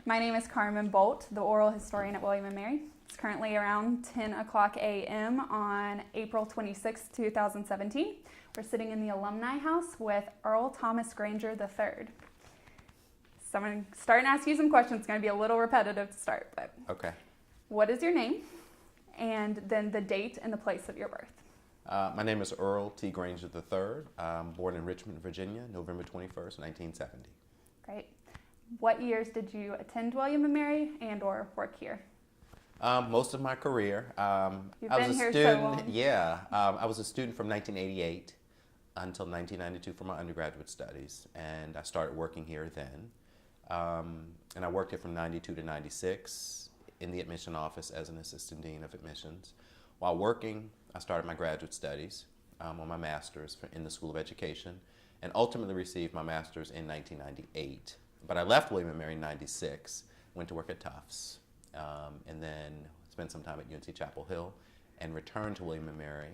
My name is Carmen Bolt, the oral historian at William & Mary. It's currently around 10 o'clock a.m. on April 26, 2017. We're sitting in the Alumni House with Earl Thomas Granger III. So I'm going to start and ask you some questions. It's going to be a little repetitive to start, but Okay. what is your name? And then the date and the place of your birth. My name is Earl T. Granger III. I'm born in Richmond, Virginia, November 21st, 1970. Great. What years did you attend William & Mary and or work here? Most of my career. You've I was been a here so student. long. Yeah, I was a student from 1988 until 1992 for my undergraduate studies, and I started working here then. And I worked here from 92 to 96 in the admission office as an assistant dean of admissions. While working, I started my graduate studies on my master's in the School of Education, and ultimately received my master's in 1998. But I left William & Mary in 96, went to work at Tufts, and then spent some time at UNC Chapel Hill, and returned to William & Mary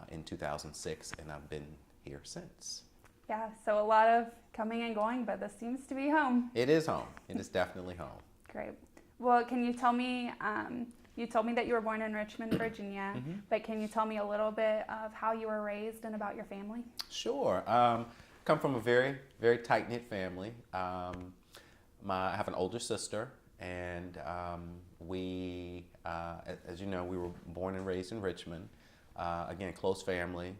in 2006, and I've been here since. Yeah, so a lot of coming and going, but this seems to be home. It is home. It is definitely home. Great. Well, can you tell me, you told me that you were born in Richmond, Virginia, but can you tell me a little bit of how you were raised and about your family? Sure. Come from a very, very tight-knit family. I have an older sister, and we, as you know, we were born and raised in Richmond. Again, close family.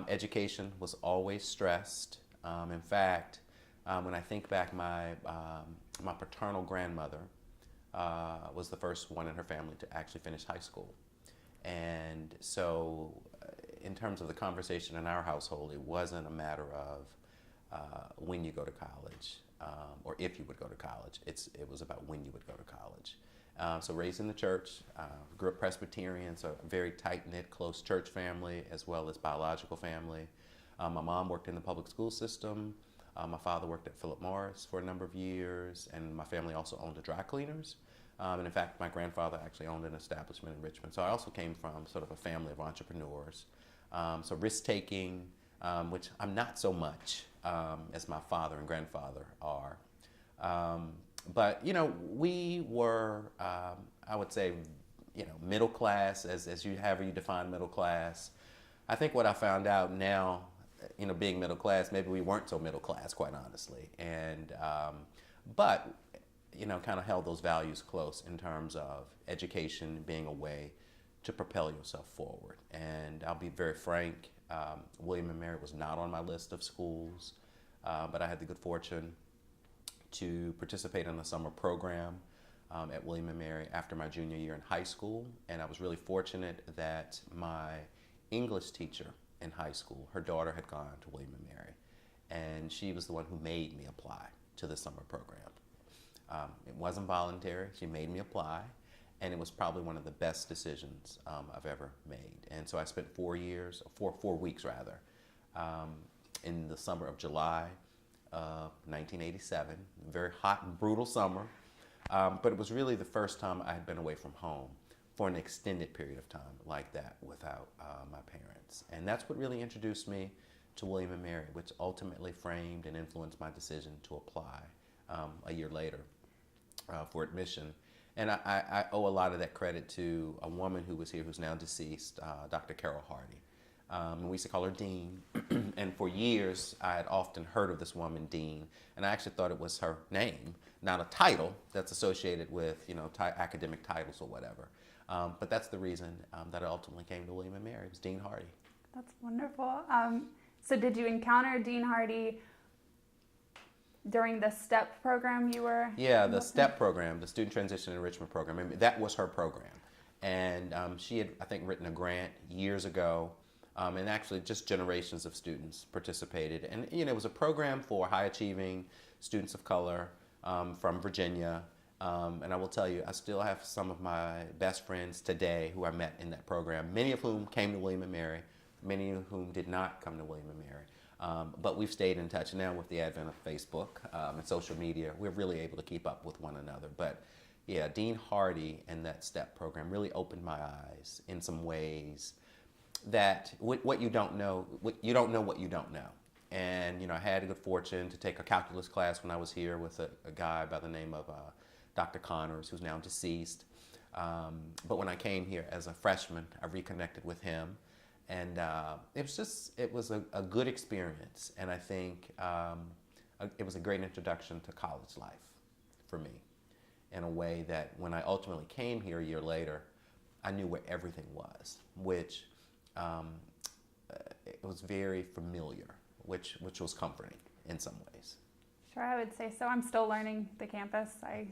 Education was always stressed. In fact, when I think back, my paternal grandmother was the first one in her family to actually finish high school. And so in terms of the conversation in our household, it wasn't a matter of when you go to college or if you would go to college. It was about when you would go to college. So raised in the church, grew up Presbyterian, so a very tight-knit, close church family as well as biological family. My mom worked in the public school system. My father worked at Philip Morris for a number of years, and my family also owned a dry cleaners. And in fact, my grandfather actually owned an establishment in Richmond. So I also came from sort of a family of entrepreneurs. So risk-taking, which I'm not so much as my father and grandfather are. But, you know, we were, I would say, you know, middle class, however you define middle class. I think what I found out now, you know, being middle class, maybe we weren't so middle class, quite honestly. And, but, you know, kind of held those values close in terms of education being a way to propel yourself forward. And I'll be very frank, William & Mary was not on my list of schools, but I had the good fortune to participate in the summer program at William & Mary after my junior year in high school. And I was really fortunate that my English teacher in high school, her daughter had gone to William & Mary, and she was the one who made me apply to the summer program. It wasn't voluntary. She made me apply, and it was probably one of the best decisions I've ever made. And so I spent 4 weeks rather, in the summer of July 1987, very hot and brutal summer, but it was really the first time I had been away from home for an extended period of time like that without my parents. And that's what really introduced me to William & Mary, which ultimately framed and influenced my decision to apply a year later for admission. And I owe a lot of that credit to a woman who was here who's now deceased, Dr. Carol Hardy. And we used to call her Dean. And for years, I had often heard of this woman, Dean, and I actually thought it was her name, not a title that's associated with, you know, academic titles or whatever. But that's the reason that I ultimately came to William & Mary. It was Dean Hardy. That's wonderful. So did you encounter Dean Hardy during the STEP program you were? Yeah, the STEP program, the Student Transition Enrichment Program. I mean, that was her program. And she had, I think, written a grant years ago. And actually just generations of students participated. And, you know, it was a program for high-achieving students of color from Virginia. And I will tell you, I still have some of my best friends today who I met in that program, many of whom came to William & Mary, many of whom did not come to William & Mary. But we've stayed in touch. Now with the advent of Facebook and social media, we're really able to keep up with one another. But yeah, Dean Hardy and that STEP program really opened my eyes in some ways that what you don't know, you don't know what you don't know. And, I had a good fortune to take a calculus class when I was here with a guy by the name of Dr. Connors, who's now deceased. But when I came here as a freshman, I reconnected with him. And it was a good experience. And I think it was a great introduction to college life for me, in a way that when I ultimately came here a year later, I knew where everything was, which it was very familiar, which was comforting in some ways. Sure, I would say so. I'm still learning the campus. I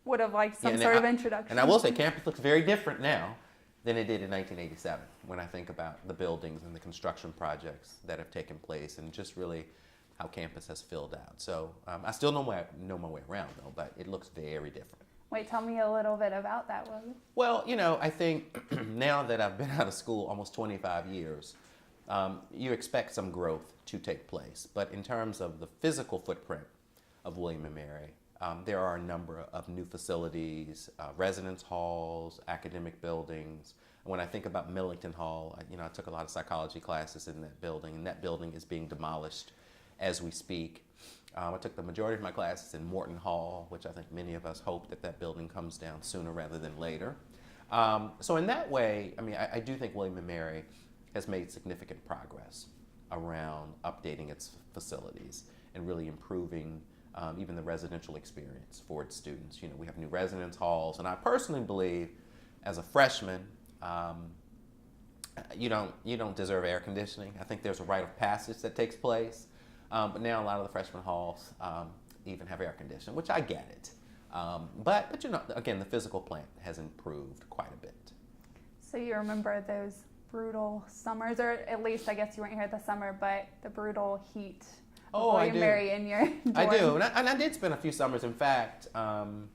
would have liked some sort of introduction. And I will say, campus looks very different now than it did in 1987, when I think about the buildings and the construction projects that have taken place, and just really how campus has filled out. So I still know my way around, though, but it looks very different. Wait, tell me a little bit about that, will you? Well, I think now that I've been out of school almost 25 years, you expect some growth to take place. But in terms of the physical footprint of William & Mary, there are a number of new facilities, residence halls, academic buildings. When I think about Millington Hall, I took a lot of psychology classes in that building, and that building is being demolished as we speak. I took the majority of my classes in Morton Hall, which I think many of us hope that building comes down sooner rather than later. So in that way, I do think William & Mary has made significant progress around updating its facilities and really improving even the residential experience for its students. We have new residence halls, and I personally believe, as a freshman, you don't deserve air conditioning. I think there's a rite of passage that takes place, but now a lot of the freshman halls even have air conditioning, which I get it. But again, the physical plant has improved quite a bit. So you remember those brutal summers, or at least I guess you weren't here the summer, but the brutal heat. Oh, I do. Mary in your dorm. I do, and I did spend a few summers. In fact, after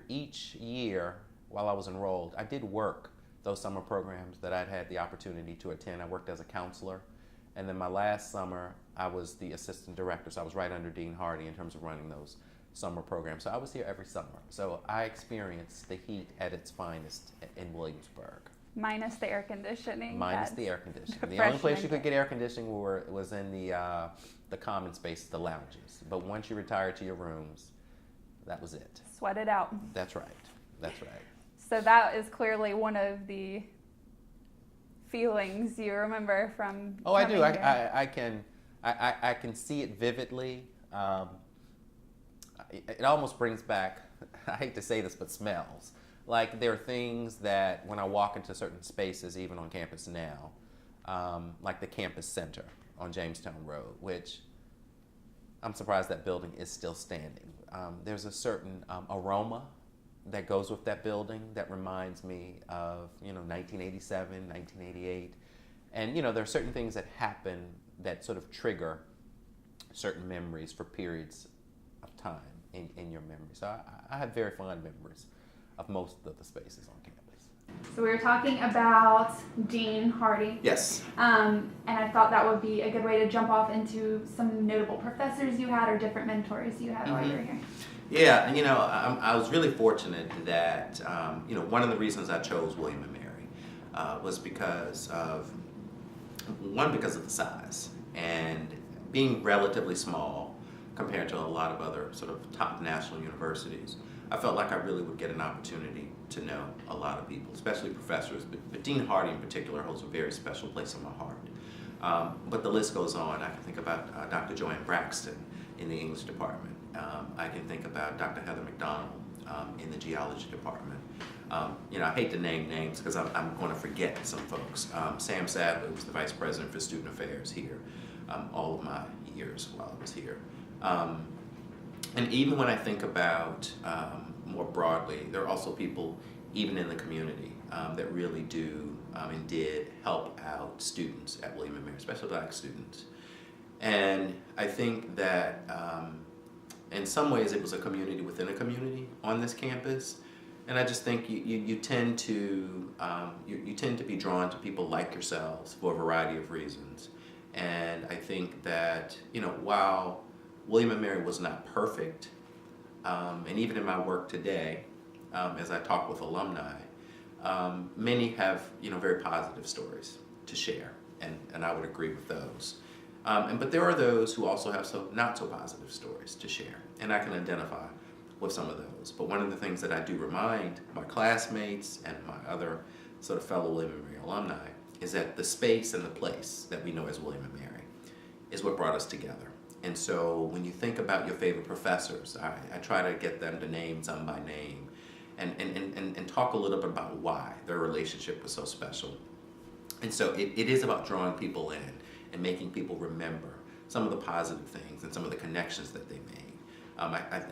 each year while I was enrolled, I did work those summer programs that I'd had the opportunity to attend. I worked as a counselor, and then my last summer, I was the assistant director, so I was right under Dean Hardy in terms of running those summer programs. So I was here every summer. So I experienced the heat at its finest in Williamsburg. Minus the air conditioning. Minus the air conditioning. The only place you could get air conditioning was in the common space, the lounges. But once you retired to your rooms, that was it. Sweat it out. That's right. That's right. So that is clearly one of the feelings you remember from. Oh, I do. Here. I can see it vividly. It almost brings back, I hate to say this, but smells. Like, there are things that when I walk into certain spaces, even on campus now, like the campus center on Jamestown Road, which I'm surprised that building is still standing. There's a certain aroma that goes with that building that reminds me of 1987, 1988. And there are certain things that happen that sort of trigger certain memories for periods of time in your memory. So I have very fond memories of most of the spaces on campus. So we were talking about Dean Hardy. Yes. And I thought that would be a good way to jump off into some notable professors you had or different mentors you had while you were here. Yeah, I was really fortunate that, one of the reasons I chose William & Mary was because of the size and being relatively small compared to a lot of other sort of top national universities. I felt like I really would get an opportunity to know a lot of people, especially professors, but Dean Hardy in particular holds a very special place in my heart. But the list goes on. I can think about Dr. Joanne Braxton in the English department. I can think about Dr. Heather McDonald in the geology department. I hate to name names because I'm going to forget some folks. Sam Sadler was the vice president for student affairs here all of my years while I was here. And even when I think about more broadly, there are also people even in the community that really do and did help out students at William & Mary, especially Black students. And I think that in some ways it was a community within a community on this campus. And I just think you tend to be drawn to people like yourselves for a variety of reasons. And I think that, while William & Mary was not perfect, and even in my work today, as I talk with alumni, many have, very positive stories to share and I would agree with those. But there are those who also have some not so positive stories to share, and I can identify with some of those. But one of the things that I do remind my classmates and my other sort of fellow William and Mary alumni is that the space and the place that we know as William and Mary is what brought us together. And so when you think about your favorite professors, I try to get them to name some by name and talk a little bit about why their relationship was so special. And so it is about drawing people in and making people remember some of the positive things and some of the connections that they made.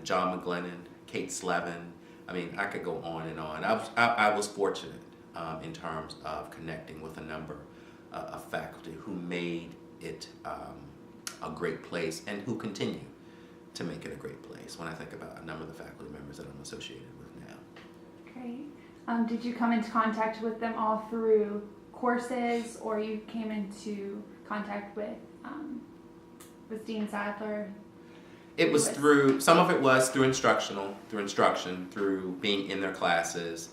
John McGlennon, Kate Slevin, I mean, I could go on and on. I was fortunate in terms of connecting with a number of faculty who made it a great place and who continue to make it a great place when I think about a number of the faculty members that I'm associated with now. Great. Did you come into contact with them all through courses, or you came into contact with Dean Sadler? It was through, some of it was through instruction, through being in their classes.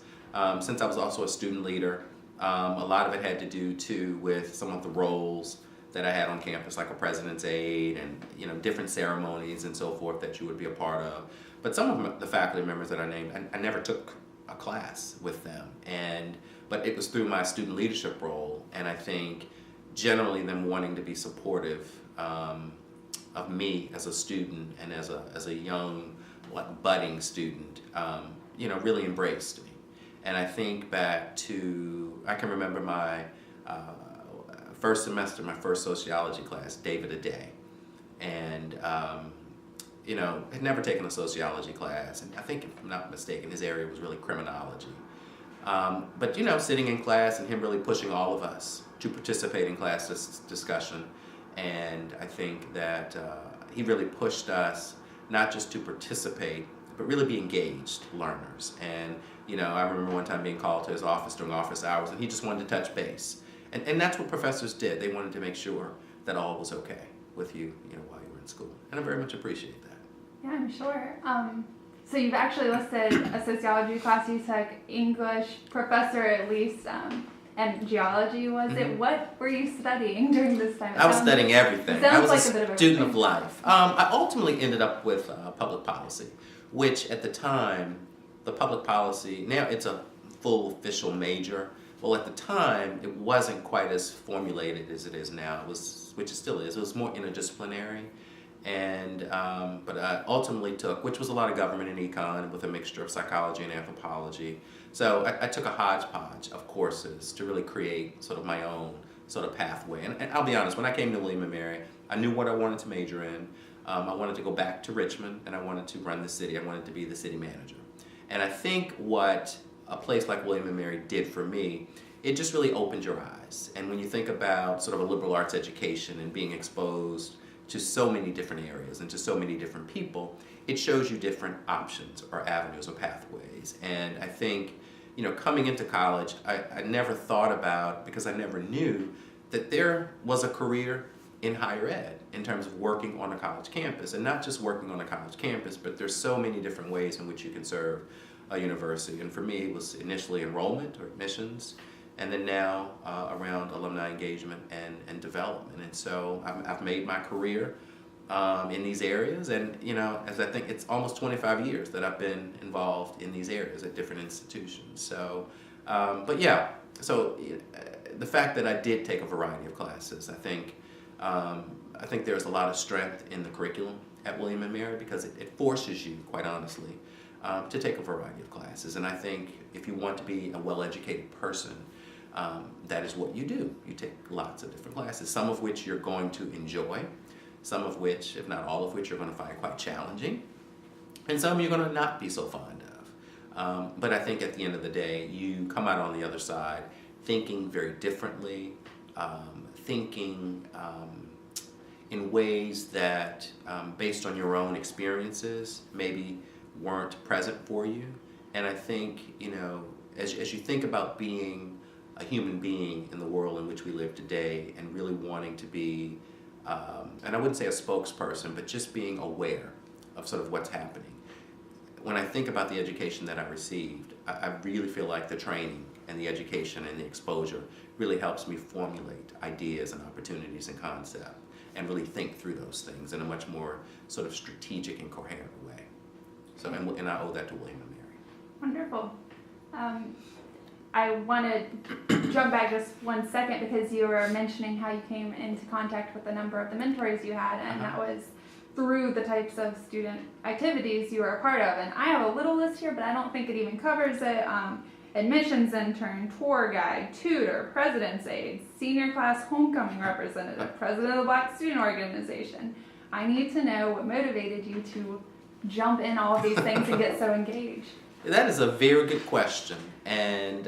Since I was also a student leader, a lot of it had to do too with some of the roles that I had on campus, like a president's aide and different ceremonies and so forth that you would be a part of. But some of the faculty members that I named, I never took a class with them, but it was through my student leadership role, and I think generally them wanting to be supportive of me as a student and as a young, budding student, really embraced me. And I think back to, I can remember my first semester, my first sociology class, David Aday, and had never taken a sociology class, and I think, if I'm not mistaken, his area was really criminology. But sitting in class and him really pushing all of us to participate in class discussion. And I think that he really pushed us not just to participate, but really be engaged learners. And I remember one time being called to his office during office hours, and he just wanted to touch base. And that's what professors did. They wanted to make sure that all was okay with you, while you were in school. And I very much appreciate that. Yeah, I'm sure. So you've actually listed a sociology class you took, English professor at least, and geology, was it? What were you studying during this time? I was studying everything. I was like a bit of student of life. I ultimately ended up with public policy, which at the time, the public policy, now it's a full official major. Well, at the time, it wasn't quite as formulated as it is now. Which it still is. It was more interdisciplinary. But I ultimately took, which was a lot of government and econ with a mixture of psychology and anthropology. So I took a hodgepodge of courses to really create sort of my own sort of pathway. And I'll be honest, when I came to William & Mary, I knew what I wanted to major in. I wanted to go back to Richmond, and I wanted to run the city. I wanted to be the city manager. And I think what a place like William & Mary did for me, it just really opened your eyes. And when you think about sort of a liberal arts education and being exposed to so many different areas and to so many different people, it shows you different options or avenues or pathways. And I think, coming into college, I never thought about, because I never knew that there was a career in higher ed in terms of working on a college campus. And not just working on a college campus, but there's so many different ways in which you can serve a university. And for me, it was initially enrollment or admissions, and then now around alumni engagement and development. And so I've made my career in these areas, and as I think it's almost 25 years that I've been involved in these areas at different institutions. So, so the fact that I did take a variety of classes, I think there's a lot of strength in the curriculum at William & Mary, because it forces you, quite honestly, to take a variety of classes. And I think if you want to be a well-educated person, that is what you do. You take lots of different classes, some of which you're going to enjoy, some of which, if not all of which, you're going to find quite challenging, and some you're going to not be so fond of. But I think at the end of the day, you come out on the other side thinking very differently, thinking in ways that, based on your own experiences, maybe weren't present for you. And I think, as you think about being a human being in the world in which we live today, and really wanting to be, and I wouldn't say a spokesperson, but just being aware of sort of what's happening. When I think about the education that I received, I really feel like the training and the education and the exposure really helps me formulate ideas and opportunities and concept and really think through those things in a much more sort of strategic and coherent way. So, and I owe that to William and Mary. Wonderful. I want to jump back just 1 second because you were mentioning how you came into contact with a number of the mentors you had, and that was through the types of student activities you were a part of. And I have a little list here, but I don't think it even covers it. Admissions intern, tour guide, tutor, president's aide, senior class homecoming representative, president of the Black Student Organization. I need to know what motivated you to jump in all of these things and get so engaged. That is a very good question. And,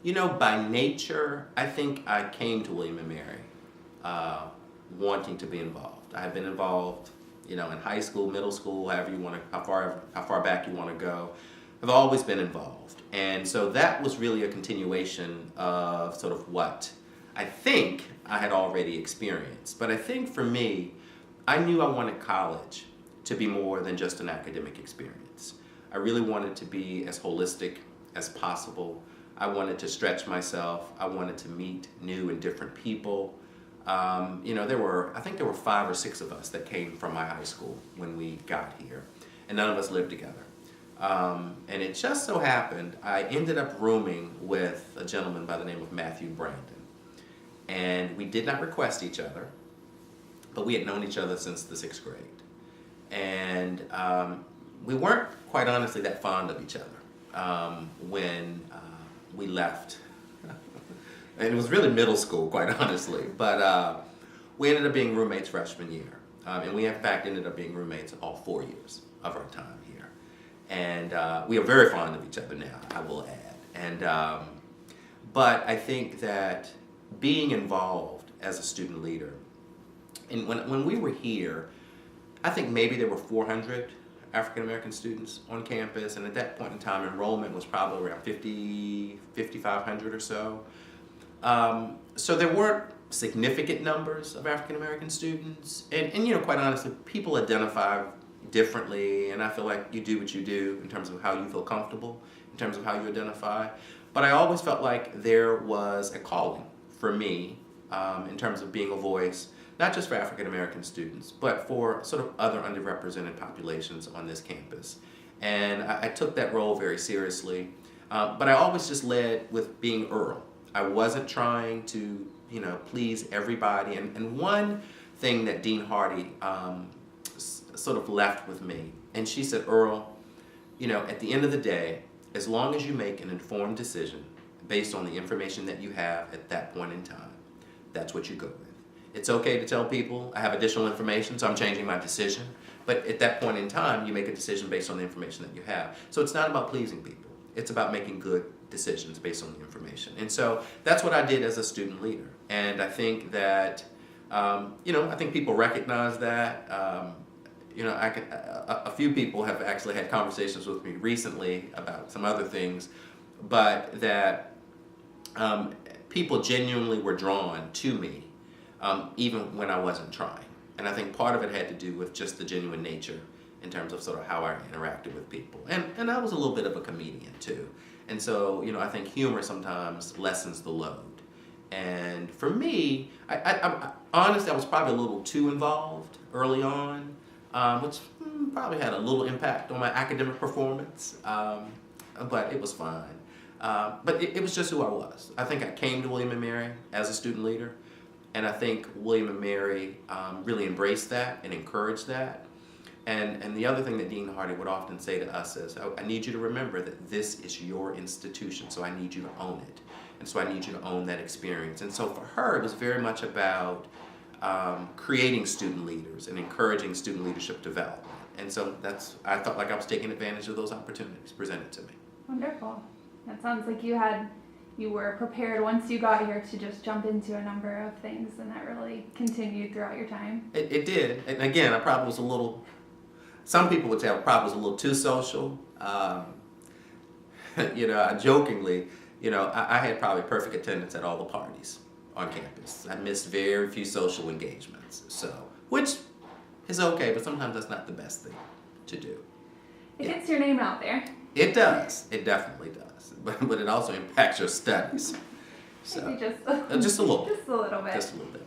you know, by nature, I think I came to William and Mary wanting to be involved. I have been involved, you know, in high school, middle school, however you want to, how far back you want to go. I've always been involved. And so that was really a continuation of sort of what I think I had already experienced. But I think for me, I knew I wanted college to be more than just an academic experience. I really wanted to be as holistic as possible. I wanted to stretch myself. I wanted to meet new and different people. You know, I think there were 5 or 6 of us that came from my high school when we got here, and none of us lived together. And it just so happened, I ended up rooming with a gentleman by the name of Matthew Brandon. And we did not request each other, but we had known each other since the 6th grade. And we weren't, quite honestly, that fond of each other when we left. And it was really middle school, quite honestly. But we ended up being roommates freshman year. And we, in fact, ended up being roommates all 4 years of our time here. And we are very fond of each other now, I will add. And but I think that being involved as a student leader, and when we were here, I think maybe there were 400 African American students on campus, and at that point in time, enrollment was probably around 5,500 or so. So there weren't significant numbers of African American students, and you know, quite honestly, people identify differently, and I feel like you do what you do in terms of how you feel comfortable, in terms of how you identify. But I always felt like there was a calling for me in terms of being a voice, not just for African American students, but for sort of other underrepresented populations on this campus. And I took that role very seriously, but I always just led with being Earl. I wasn't trying to, you know, please everybody. And one thing that Dean Hardy sort of left with me, and she said, Earl, you know, at the end of the day, as long as you make an informed decision based on the information that you have at that point in time, that's what you go with. It's okay to tell people I have additional information, so I'm changing my decision. But at that point in time, you make a decision based on the information that you have. So it's not about pleasing people. It's about making good decisions based on the information. And so that's what I did as a student leader. And I think that, you know, I think people recognize that. You know, a few people have actually had conversations with me recently about some other things, but that people genuinely were drawn to me, even when I wasn't trying. And I think part of it had to do with just the genuine nature in terms of sort of how I interacted with people. And I was a little bit of a comedian too. And so, you know, I think humor sometimes lessens the load. And for me, I honestly, I was probably a little too involved early on, which probably had a little impact on my academic performance, but it was fine. But it was just who I was. I think I came to William and Mary as a student leader, and I think William and Mary really embraced that and encouraged that. And the other thing that Dean Hardy would often say to us is, I need you to remember that this is your institution, so I need you to own it. And so I need you to own that experience. And so for her, it was very much about creating student leaders and encouraging student leadership development. And so I felt like I was taking advantage of those opportunities presented to me. Wonderful. That sounds like you were prepared once you got here to just jump into a number of things, and that really continued throughout your time. It did. And again, I probably was a little, some people would say I probably was a little too social. You know, I jokingly, you know, I had probably perfect attendance at all the parties on campus. I missed very few social engagements, so, which is okay, but sometimes that's not the best thing to do. It gets your name out there. It does. It definitely does. But it also impacts your studies. So Maybe just a little. just a little bit. Just a little bit.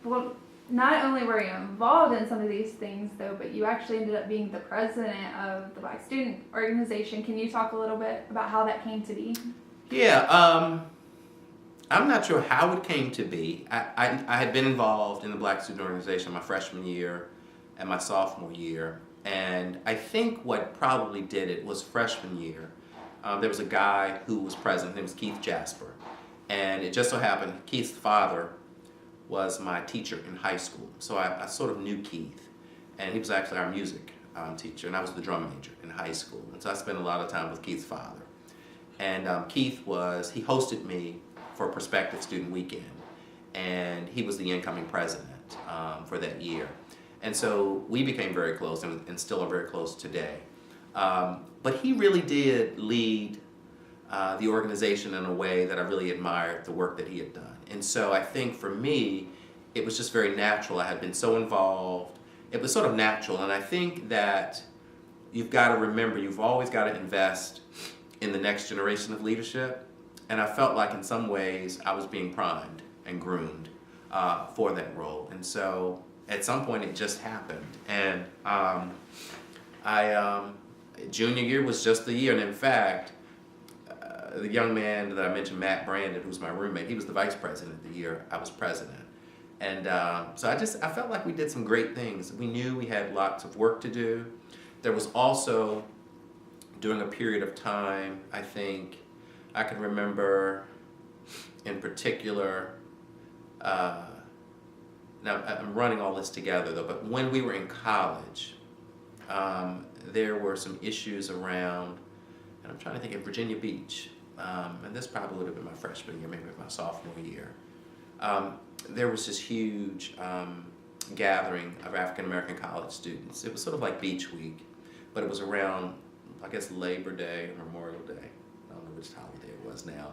Well, not only were you involved in some of these things, though, but you actually ended up being the president of the Black Student Organization. Can you talk a little bit about how that came to be? Yeah, I'm not sure how it came to be. I had been involved in the Black Student Organization my freshman year and my sophomore year, and I think what probably did it was freshman year. There was a guy who was president. His name was Keith Jasper, and it just so happened Keith's father was my teacher in high school, so I sort of knew Keith, and he was actually our music teacher, and I was the drum major in high school, and so I spent a lot of time with Keith's father. And he hosted me for Prospective Student Weekend, and he was the incoming president for that year. And so we became very close and still are very close today. But he really did lead the organization in a way that I really admired the work that he had done. And so I think for me, it was just very natural. I had been so involved. It was sort of natural. And I think that you've got to remember, you've always got to invest in the next generation of leadership. And I felt like in some ways I was being primed and groomed for that role. And so at some point it just happened. And junior year was just the year. And in fact, the young man that I mentioned, Matt Brandon, who was my roommate, he was the vice president the year I was president. And so I felt like we did some great things. We knew we had lots of work to do. There was also, during a period of time, I think I can remember in particular, now I'm running all this together though, but when we were in college, there were some issues around, and I'm trying to think of Virginia Beach, and this probably would have been my freshman year, maybe my sophomore year. There was this huge gathering of African American college students. It was sort of like Beach Week, but it was around, I guess, Labor Day or Memorial Day. I don't know which holiday it was now.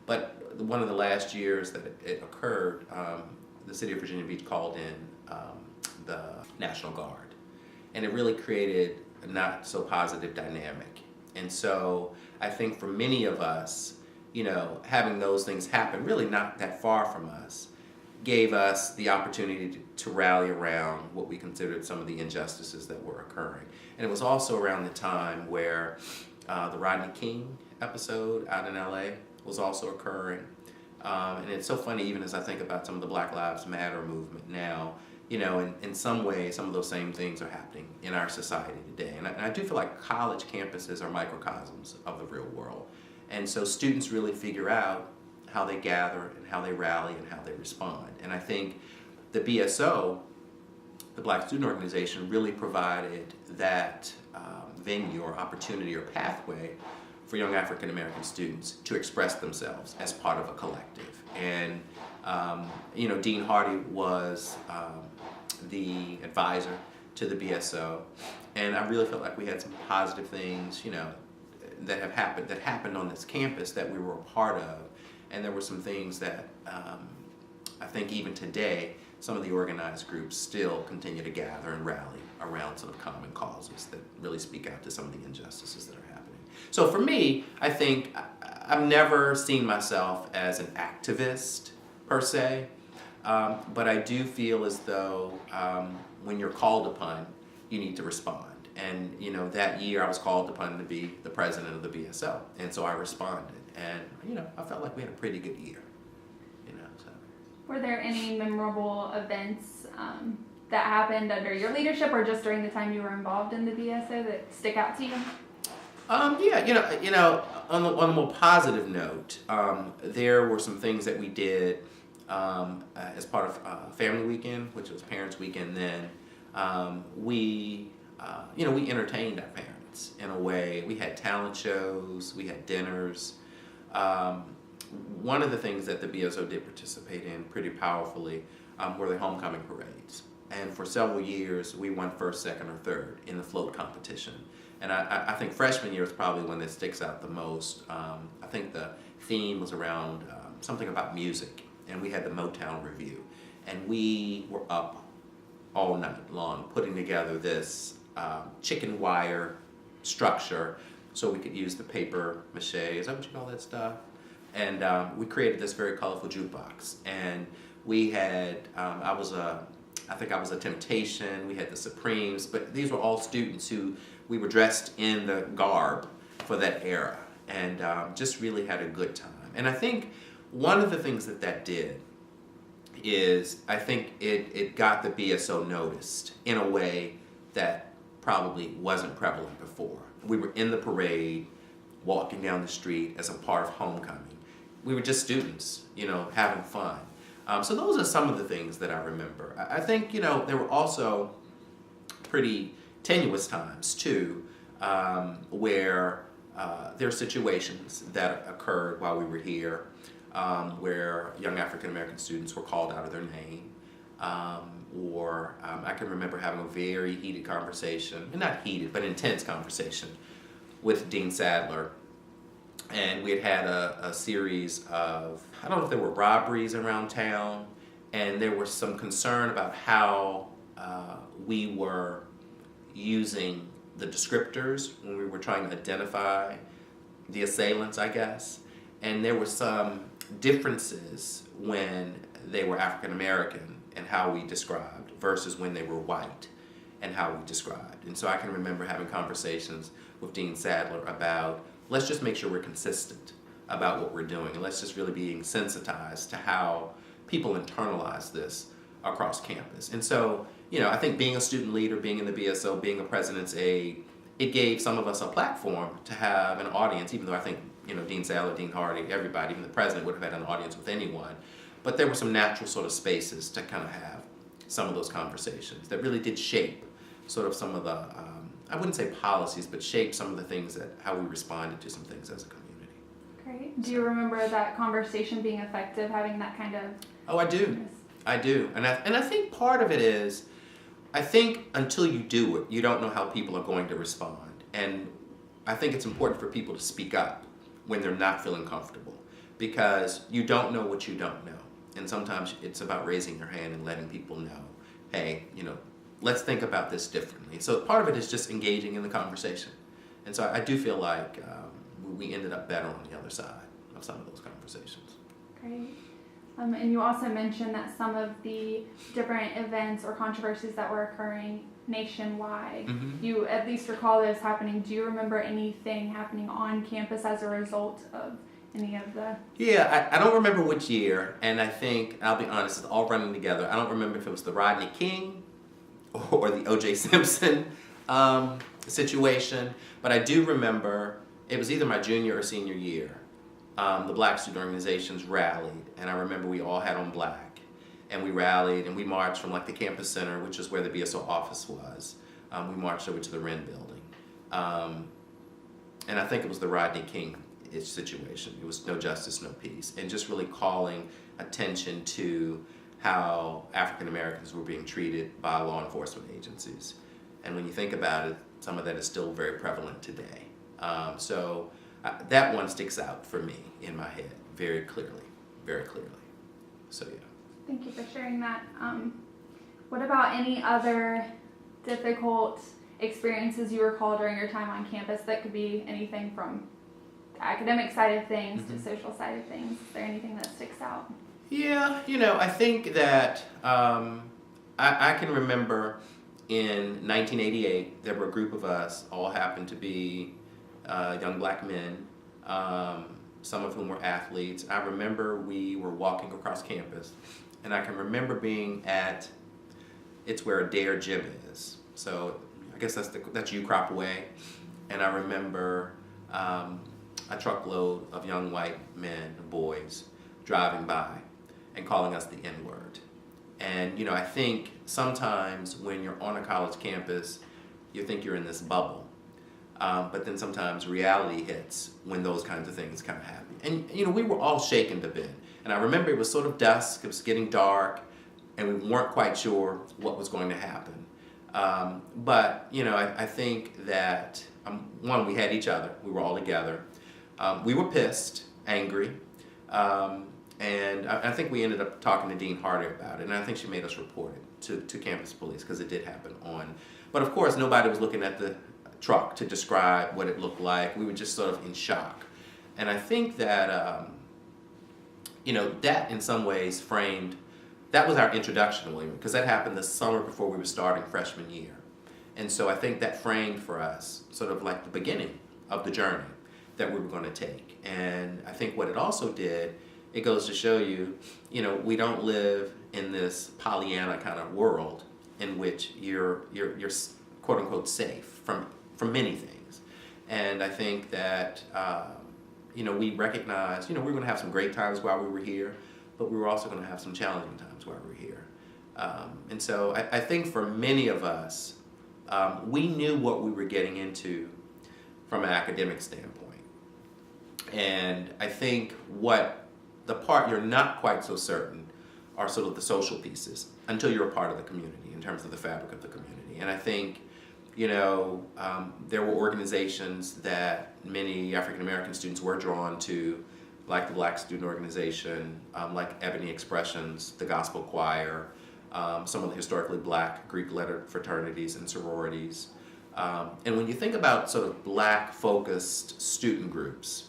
But one of the last years that it occurred, the city of Virginia Beach called in the National Guard. And it really created a not so positive dynamic. And so I think for many of us, you know, having those things happen, really not that far from us, gave us the opportunity to rally around what we considered some of the injustices that were occurring. And it was also around the time where the Rodney King episode out in LA was also occurring. And it's so funny, even as I think about some of the Black Lives Matter movement now, you know, in some ways, some of those same things are happening in our society today. And I do feel like college campuses are microcosms of the real world. And so students really figure out how they gather and how they rally and how they respond. And I think the BSO, the Black Student Organization, really provided that venue or opportunity or pathway for young African American students to express themselves as part of a collective. And you know, Dean Hardy was the advisor to the BSO, and I really felt like we had some positive things, you know, that happened on this campus that we were a part of, and there were some things that I think even today some of the organized groups still continue to gather and rally around sort of common causes that really speak out to some of the injustices that are happening. So for me, I think I've never seen myself as an activist per se, but I do feel as though when you're called upon, you need to respond. And you know, that year I was called upon to be the president of the BSO, and so I responded. And you know, I felt like we had a pretty good year. You know, so. Were there any memorable events that happened under your leadership, or just during the time you were involved in the BSO, that stick out to you? Yeah, you know, on a more positive note, there were some things that we did as part of Family Weekend, which was Parents Weekend then. We entertained our parents in a way. We had talent shows, we had dinners. One of the things that the BSO did participate in pretty powerfully were the homecoming parades. And for several years, we won first, second, or third in the float competition. And I think freshman year is probably one that sticks out the most. I think the theme was around something about music, and we had the Motown Review. And we were up all night long putting together this chicken wire structure so we could use the paper mache, is that what you call that stuff? And we created this very colorful jukebox. And we had, I think I was a Temptation, we had the Supremes, but these were all students who, we were dressed in the garb for that era, and just really had a good time. And I think one of the things that did is, I think it got the BSO noticed in a way that probably wasn't prevalent before. We were in the parade, walking down the street as a part of homecoming. We were just students, having fun. So those are some of the things that I remember. I think, there were also pretty tenuous times too, where there are situations that occurred while we were here, where young African American students were called out of their name, or I can remember having a very heated conversation, not heated, but intense conversation with Dean Sadler. And we had a series of, I don't know if there were robberies around town, and there was some concern about how we were using the descriptors when we were trying to identify the assailants, I guess. And there were some differences when they were African American and how we described versus when they were white and how we described. And so I can remember having conversations with Dean Sadler about, let's just make sure we're consistent about what we're doing, and let's just really be sensitized to how people internalize this across campus. And so, I think being a student leader, being in the BSO, being a president's aide, it gave some of us a platform to have an audience, even though I think, Dean Sadler, Dean Hardy, everybody, even the president would have had an audience with anyone. But there were some natural sort of spaces to kind of have some of those conversations that really did shape sort of some of the, I wouldn't say policies, but shape some of the things how we responded to some things as a community. Great. Do you remember that conversation being effective, having that kind of... Oh, I do. I do. And I think part of it is, I think until you do it, you don't know how people are going to respond. And I think it's important for people to speak up when they're not feeling comfortable, because you don't know what you don't know. And sometimes it's about raising your hand and letting people know, hey, let's think about this differently. So part of it is just engaging in the conversation. And so I do feel like we ended up better on the other side of some of those conversations. Great. And you also mentioned that some of the different events or controversies that were occurring nationwide, you at least recall those happening. Do you remember anything happening on campus as a result of any of the... Yeah, I don't remember which year, and I think, I'll be honest, it's all running together. I don't remember if it was the Rodney King or the O.J. Simpson situation, but I do remember it was either my junior or senior year. The Black student organizations rallied, and I remember we all had on black, and we rallied and we marched from the campus center, which is where the BSO office was. We marched over to the Wren building, and I think it was the Rodney King situation. It was no justice, no peace, and just really calling attention to how African Americans were being treated by law enforcement agencies. And when you think about it, some of that is still very prevalent today. So that one sticks out for me in my head very clearly, very clearly. So yeah. Thank you for sharing that. What about any other difficult experiences you recall during your time on campus? That could be anything from the academic side of things to social side of things. Is there anything that sticks out? Yeah, I think that I can remember in 1988, there were a group of us, all happened to be young black men, some of whom were athletes. I remember we were walking across campus, and I can remember being it's where Dare Gym is. So I guess that's U-Crop Way. And I remember a truckload of young white men, boys, driving by and calling us the N-word. And I think sometimes when you're on a college campus, you think you're in this bubble. But then sometimes reality hits when those kinds of things kind of happen. And we were all shaken a bit. And I remember it was sort of dusk, it was getting dark, and we weren't quite sure what was going to happen. But I think that, one, we had each other, we were all together. We were pissed, angry, and I think we ended up talking to Dean Hardy about it, and I think she made us report it to campus police, because it did happen but of course nobody was looking at the truck to describe what it looked like. We were just sort of in shock. And I think that, that in some ways that was our introduction to William, because that happened the summer before we were starting freshman year. And so I think that framed for us sort of like the beginning of the journey that we were going to take. And I think what it also did, it goes to show you, we don't live in this Pollyanna kind of world in which you're quote unquote safe from many things. And I think that, we recognize, we were going to have some great times while we were here, but we were also going to have some challenging times while we were here. And so I think for many of us, we knew what we were getting into from an academic standpoint. And I think what the part you're not quite so certain are sort of the social pieces until you're a part of the community in terms of the fabric of the community. And I think, there were organizations that many African American students were drawn to, like the Black Student Organization, like Ebony Expressions, the Gospel Choir, some of the historically Black Greek letter fraternities and sororities. And when you think about sort of Black-focused student groups,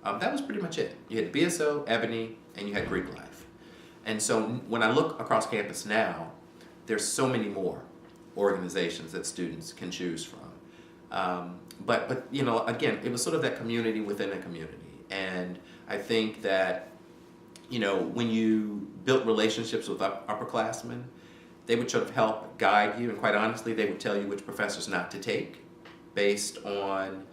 that was pretty much it. You had BSO, Ebony, and you had Greek life. And so when I look across campus now, there's so many more organizations that students can choose from. But again, it was sort of that community within a community. And I think that, when you built relationships with upperclassmen, they would sort of help guide you, and quite honestly, they would tell you which professors not to take based on,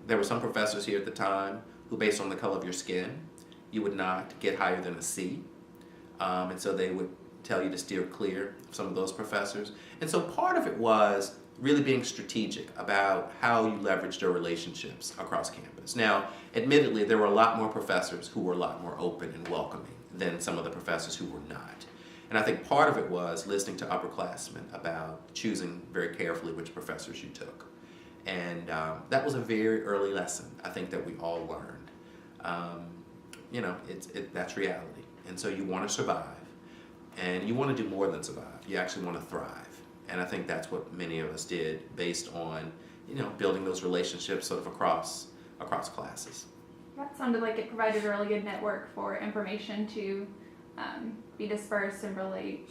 there were some professors here at the time who, based on the color of your skin, you would not get higher than a C. And so they would tell you to steer clear of some of those professors. And so part of it was really being strategic about how you leveraged your relationships across campus. Now, admittedly, there were a lot more professors who were a lot more open and welcoming than some of the professors who were not. And I think part of it was listening to upperclassmen about choosing very carefully which professors you took. And that was a very early lesson, I think, that we all learned. That's reality. And so you want to survive. And you want to do more than survive. You actually want to thrive. And I think that's what many of us did based on, building those relationships sort of across classes. That sounded like it provided a really good network for information to be dispersed and really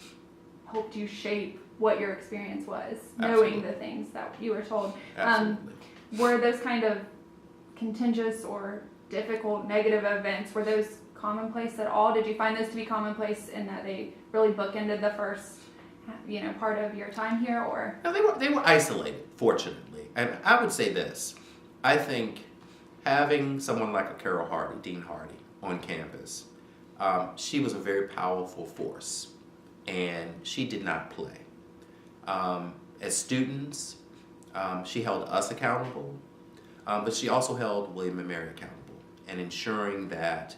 helped you shape what your experience was, Absolutely. Knowing the things that you were told. Absolutely. Were those kind of contentious or difficult negative events, were those commonplace at all? Did you find those to be commonplace in that they really bookended the first part of your time here, or? No, they were isolated, fortunately. And I would say this, I think having someone like a Carol Hardy, Dean Hardy, on campus, she was a very powerful force, and she did not play. As students, she held us accountable, but she also held William and Mary accountable, and ensuring that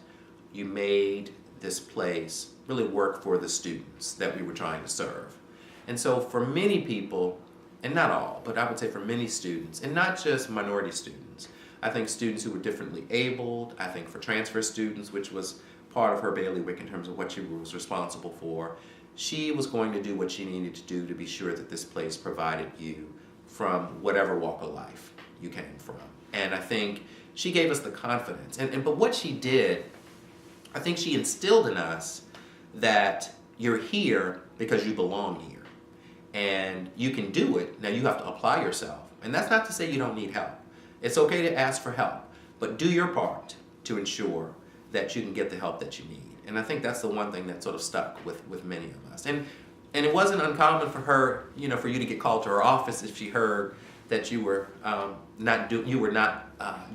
you made this place really work for the students that we were trying to serve. And so for many people, and not all, but I would say for many students, and not just minority students, I think students who were differently abled, I think for transfer students, which was part of her bailiwick in terms of what she was responsible for, she was going to do what she needed to do to be sure that this place provided you from whatever walk of life you came from. And I think she gave us the confidence. But what she did, I think she instilled in us that you're here because you belong here. And you can do it. Now you have to apply yourself. And that's not to say you don't need help. It's okay to ask for help, but do your part to ensure that you can get the help that you need. And I think that's the one thing that sort of stuck with many of us. And it wasn't uncommon for her, for you to get called to her office if she heard that you were not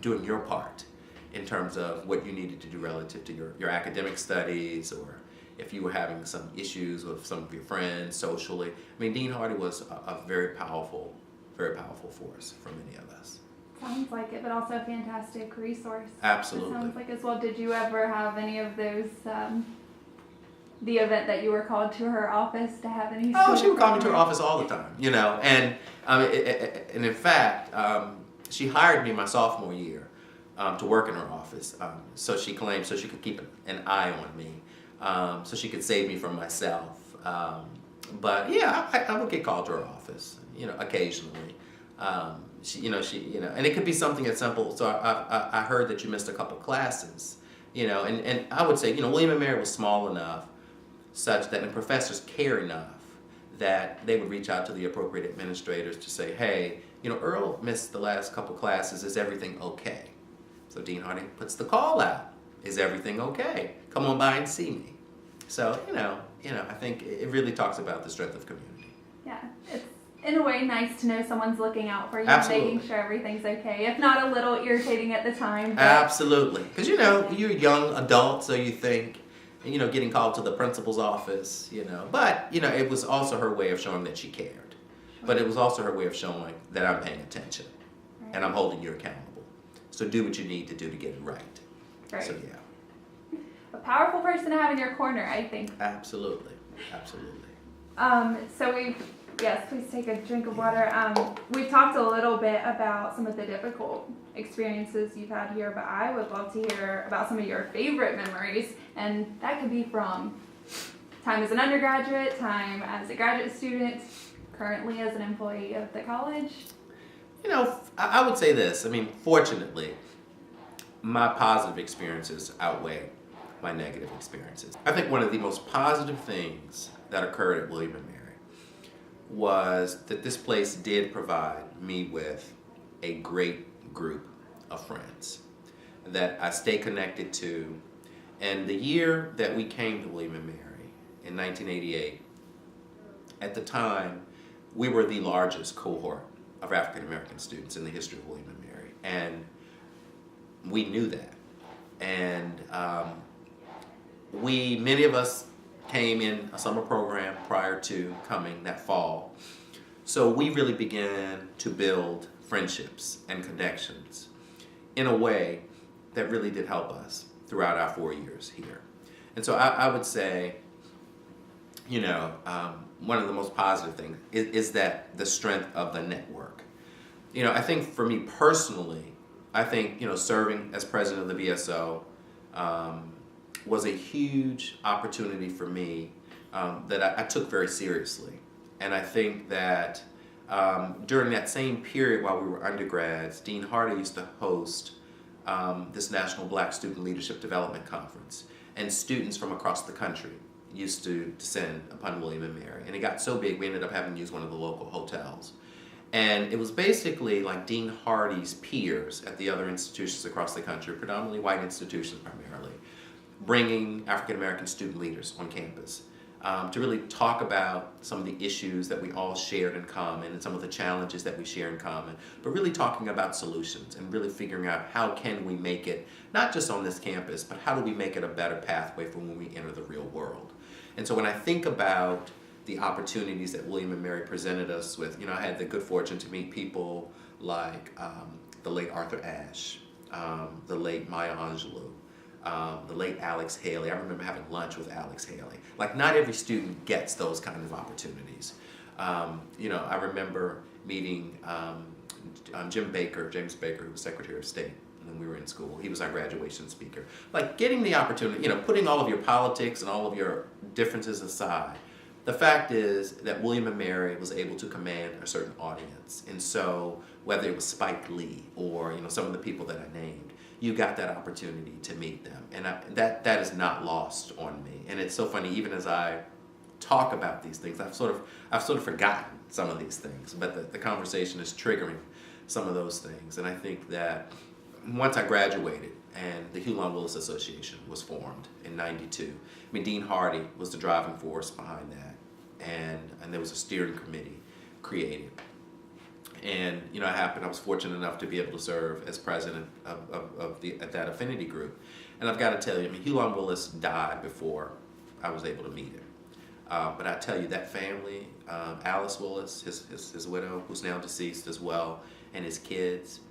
doing your part in terms of what you needed to do relative to your academic studies, or if you were having some issues with some of your friends socially. I mean, Dean Hardy was a very powerful force for many of us. Sounds like it, but also a fantastic resource. Absolutely. It sounds like as well. Did you ever have any of those, the event that you were called to her office to have any? Oh, she would call me to her office all the time, and in fact, she hired me my sophomore year to work in her office, so she claimed so she could keep an eye on me, so she could save me from myself. But yeah, I would get called to her office, occasionally. And it could be something as simple. So I heard that you missed a couple classes, and I would say, William and Mary was small enough such that, and professors care enough that they would reach out to the appropriate administrators to say, hey, Earl missed the last couple classes. Is everything okay? So Dean Hardy puts the call out. Is everything okay? Come on by and see me. So, I think it really talks about the strength of community. Yeah, it's in a way nice to know someone's looking out for you, Absolutely. and making sure everything's okay. If not a little irritating at the time. But Absolutely. Because, you're a young adult, so you think, getting called to the principal's office, But, it was also her way of showing that she cared. But it was also her way of showing that I'm paying attention. Right. And I'm holding you accountable. So do what you need to do to get it right. Right. So, yeah. A powerful person to have in your corner, I think. Absolutely. Yes, please take a drink of water. We've talked a little bit about some of the difficult experiences you've had here, but I would love to hear about some of your favorite memories, and that could be from time as an undergraduate, time as a graduate student, currently as an employee of the college. I would say this. Fortunately, my positive experiences outweigh my negative experiences. I think one of the most positive things that occurred at William and Mary was that this place did provide me with a great group of friends that I stay connected to. And the year that we came to William and Mary in 1988, at the time, we were the largest cohort of African American students in the history of William and Mary. And we knew that. And many of us came in a summer program prior to coming that fall. So we really began to build friendships and connections in a way that really did help us throughout our 4 years here. And so I would say, one of the most positive things is that the strength of the network. I think for me personally, serving as president of the BSO was a huge opportunity for me that I took very seriously. And I think that during that same period while we were undergrads, Dean Hardy used to host this National Black Student Leadership Development Conference. And students from across the country used to descend upon William and Mary. And it got so big, we ended up having to use one of the local hotels. And it was basically like Dean Hardy's peers at the other institutions across the country, predominantly white institutions primarily, bringing African American student leaders on campus to really talk about some of the issues that we all shared in common and some of the challenges that we share in common, but really talking about solutions and really figuring out how can we make it, not just on this campus, but how do we make it a better pathway for when we enter the real world. And so when I think about the opportunities that William and Mary presented us with, I had the good fortune to meet people like the late Arthur Ashe, the late Maya Angelou, the late Alex Haley. I remember having lunch with Alex Haley. Like, not every student gets those kind of opportunities. I remember meeting James Baker, who was Secretary of State when we were in school. He was our graduation speaker. Like, getting the opportunity, putting all of your politics and all of your differences aside, the fact is that William and Mary was able to command a certain audience. And so whether it was Spike Lee or some of the people that I named, you got that opportunity to meet them. And that is not lost on me. And it's so funny, even as I talk about these things, I've sort of forgotten some of these things, but the conversation is triggering some of those things. And I think that once I graduated and the Hulan Willis Association was formed in '92, Dean Hardy was the driving force behind that. And there was a steering committee created. And I was fortunate enough to be able to serve as president of that affinity group. And I've got to tell you, Hulan Willis died before I was able to meet him. But I tell you, that family, Alice Willis, his widow, who's now deceased as well, and his kids,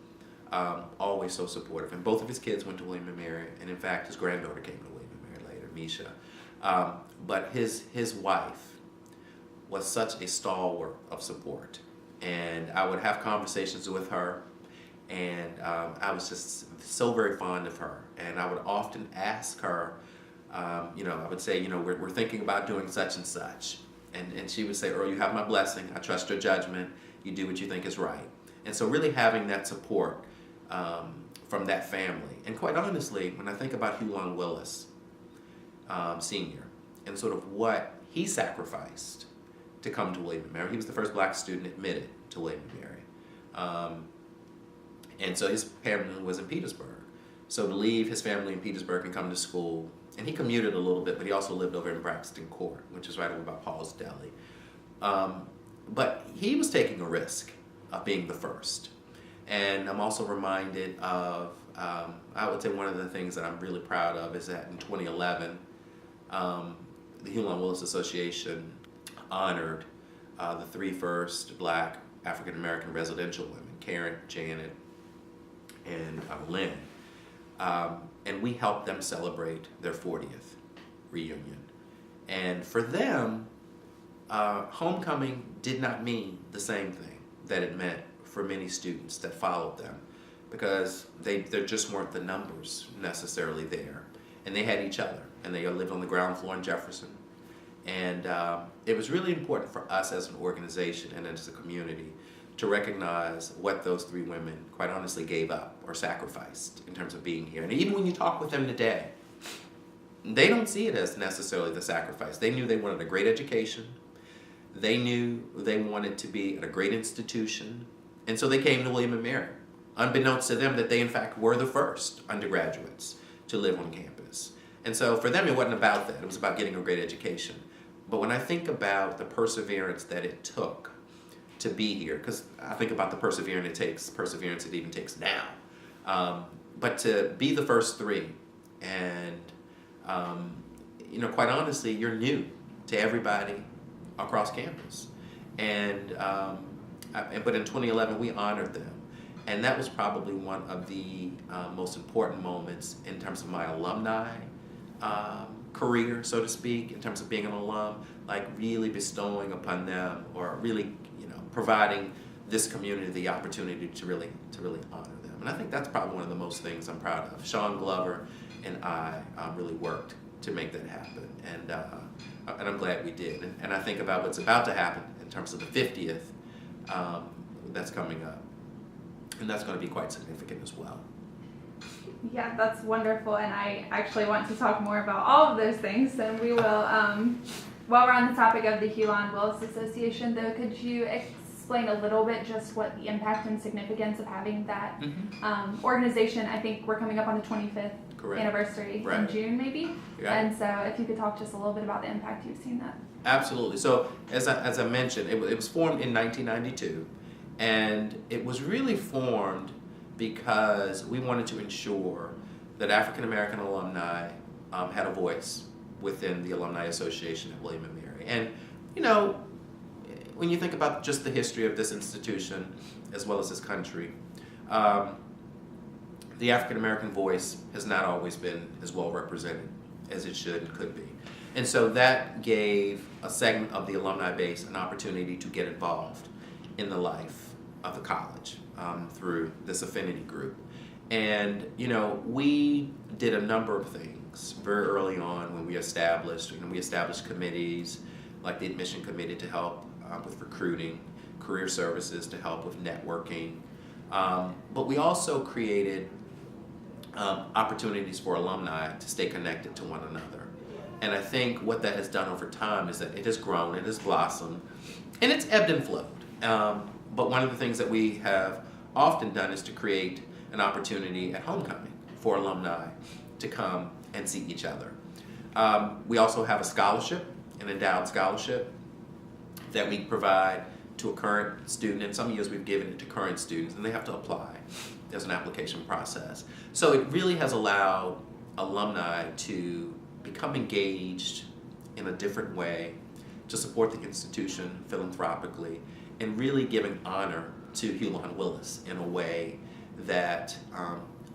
always so supportive. And both of his kids went to William and Mary, and in fact, his granddaughter came to William and Mary later, Misha. But his wife was such a stalwart of support. And I would have conversations with her, and I was just so very fond of her. And I would often ask her, I would say, we're thinking about doing such and such. And she would say, Earl, you have my blessing. I trust your judgment. You do what you think is right. And so really having that support from that family. And quite honestly, when I think about Hulan Willis, Sr., and sort of what he sacrificed to come to William & Mary, he was the first black student admitted to William & Mary. And so his family was in Petersburg. So to leave his family in Petersburg and come to school, and he commuted a little bit, but he also lived over in Braxton Court, which is right over by Paul's Deli. But he was taking a risk of being the first. And I'm also reminded of, I would say one of the things that I'm really proud of is that in 2011, the Hulan Willis Association honored the three first black African-American residential women, Karen, Janet, and Lynn. And we helped them celebrate their 40th reunion. And for them, homecoming did not mean the same thing that it meant for many students that followed them, because there just weren't the numbers necessarily there. And they had each other, and they lived on the ground floor in Jefferson. And it was really important for us as an organization and as a community to recognize what those three women, quite honestly, gave up or sacrificed in terms of being here. And even when you talk with them today, they don't see it as necessarily the sacrifice. They knew they wanted a great education. They knew they wanted to be at a great institution. And so they came to William & Mary, unbeknownst to them that they, in fact, were the first undergraduates to live on campus. And so for them, it wasn't about that. It was about getting a great education. But when I think about the perseverance that it took to be here, because I think about the perseverance it even takes now. But to be the first three, and quite honestly, you're new to everybody across campus. But in 2011, we honored them. And that was probably one of the most important moments in terms of my alumni career, so to speak, in terms of being an alum, like really bestowing upon them, or really, providing this community the opportunity to really honor them. And I think that's probably one of the most things I'm proud of. Sean Glover and I really worked to make that happen, and I'm glad we did. And I think about what's about to happen in terms of the 50th that's coming up, and that's going to be quite significant as well. Yeah, that's wonderful, and I actually want to talk more about all of those things, and we will, while we're on the topic of the Hulan Willis Association, though, could you explain a little bit just what the impact and significance of having that organization? I think we're coming up on the 25th anniversary in June, maybe, and so if you could talk just a little bit about the impact you've seen that. Absolutely. So as I mentioned, it was formed in 1992, and it was really formed because we wanted to ensure that African American alumni had a voice within the Alumni Association at William & Mary. And, when you think about just the history of this institution, as well as this country, the African American voice has not always been as well represented as it should and could be. And so that gave a segment of the alumni base an opportunity to get involved in the life of the college through this affinity group. And, we did a number of things very early on when we established committees like the admission committee to help with recruiting, career services to help with networking. But we also created opportunities for alumni to stay connected to one another. And I think what that has done over time is that it has grown, it has blossomed, and it's ebbed and flowed. But one of the things that we have often done is to create an opportunity at homecoming for alumni to come and see each other. We also have a scholarship, an endowed scholarship, that we provide to a current student, and some years we've given it to current students, and they have to apply. There's an application process. So it really has allowed alumni to become engaged in a different way, to support the institution philanthropically, and really giving honor to Hulan Willis in a way that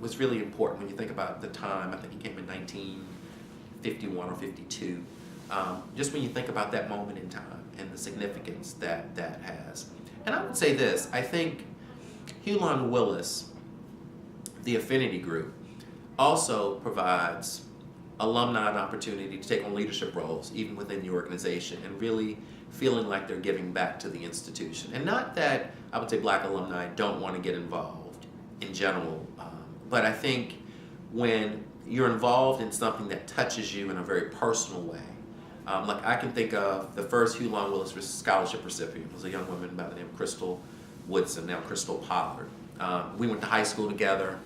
was really important when you think about the time. I think he came in 1951 or 52. Just when you think about that moment in time and the significance that that has. And I would say this, I think Hulan Willis, the affinity group, also provides alumni an opportunity to take on leadership roles, even within the organization, and really feeling like they're giving back to the institution. And not that I would say Black alumni don't want to get involved in general, but I think when you're involved in something that touches you in a very personal way, like I can think of the first Hugh Long Willis Scholarship recipient was a young woman by the name of Crystal Woodson, now Crystal Pollard. We went to high school together,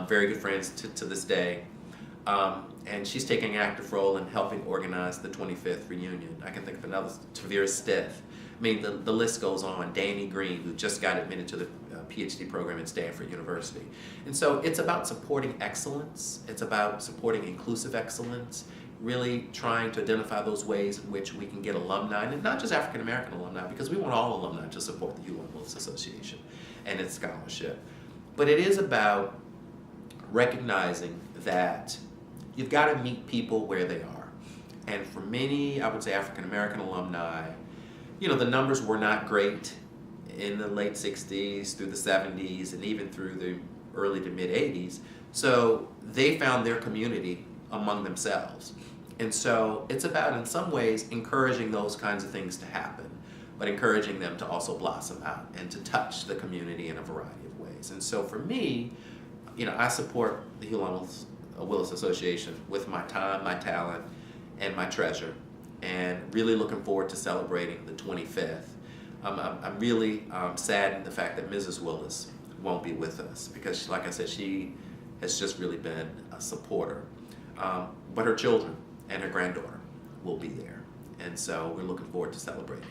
very good friends to this day. And she's taking an active role in helping organize the 25th reunion. I can think of another, Tavira Stith. I mean, the list goes on. Danny Green, who just got admitted to the PhD program at Stanford University. And so it's about supporting excellence. It's about supporting inclusive excellence, really trying to identify those ways in which we can get alumni, and not just African American alumni, because we want all alumni to support the Hugh Long Willis Association and its scholarship. But it is about recognizing that you've got to meet people where they are. And for many, I would say African American alumni, you know, the numbers were not great in the late 60s through the 70s and even through the early to mid 80s. So they found their community among themselves. And so it's about, in some ways, encouraging those kinds of things to happen, but encouraging them to also blossom out and to touch the community in a variety of ways. And so for me, you know, I support the Hugh Long Willis Association with my time, my talent, and my treasure, and really looking forward to celebrating the 25th. I'm really saddened the fact that Mrs. Willis won't be with us because, like I said, she has just really been a supporter. But her children and her granddaughter will be there, and so we're looking forward to celebrating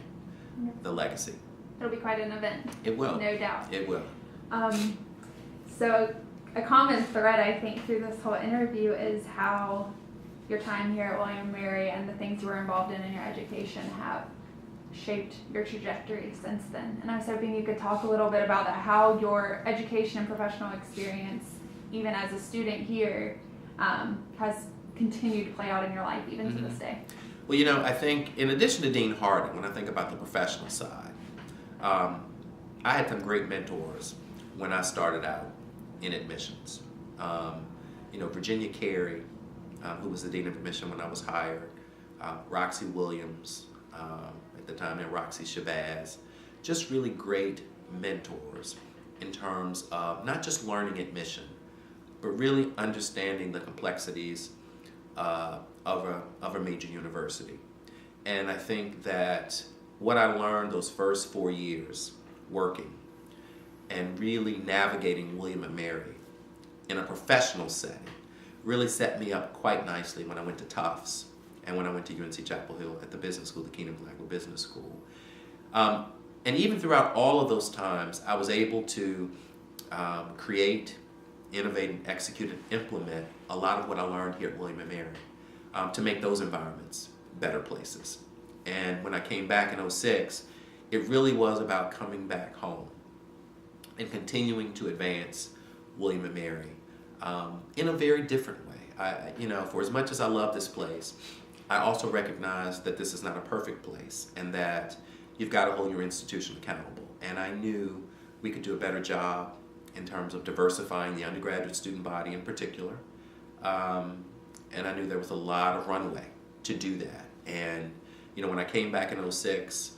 the legacy. It'll be quite an event. It will. No doubt. It will. So a common thread, I think, through this whole interview is how your time here at William & Mary and the things you were involved in your education have shaped your trajectory since then. And I was hoping you could talk a little bit about that, how your education and professional experience, even as a student here, has continued to play out in your life even to this day. Well, you know, I think in addition to Dean Harding, when I think about the professional side, I had some great mentors when I started out in admissions. You know, Virginia Carey, who was the Dean of Admission when I was hired, Roxy Williams, at the time, and Roxy Shabazz, just really great mentors in terms of not just learning admission, but really understanding the complexities of a major university. And I think that what I learned those first 4 years working and really navigating William & Mary in a professional setting really set me up quite nicely when I went to Tufts and when I went to UNC Chapel Hill at the business school, the Keenan Blackwell Business School. And even throughout all of those times, I was able to create, innovate, and execute and implement a lot of what I learned here at William & Mary to make those environments better places. And when I came back in 2006, it really was about coming back home and continuing to advance William & Mary in a very different way. You know, for as much as I love this place, I also recognize that this is not a perfect place and that you've got to hold your institution accountable. And I knew we could do a better job in terms of diversifying the undergraduate student body in particular. And I knew there was a lot of runway to do that. And, you know, when I came back in 2006,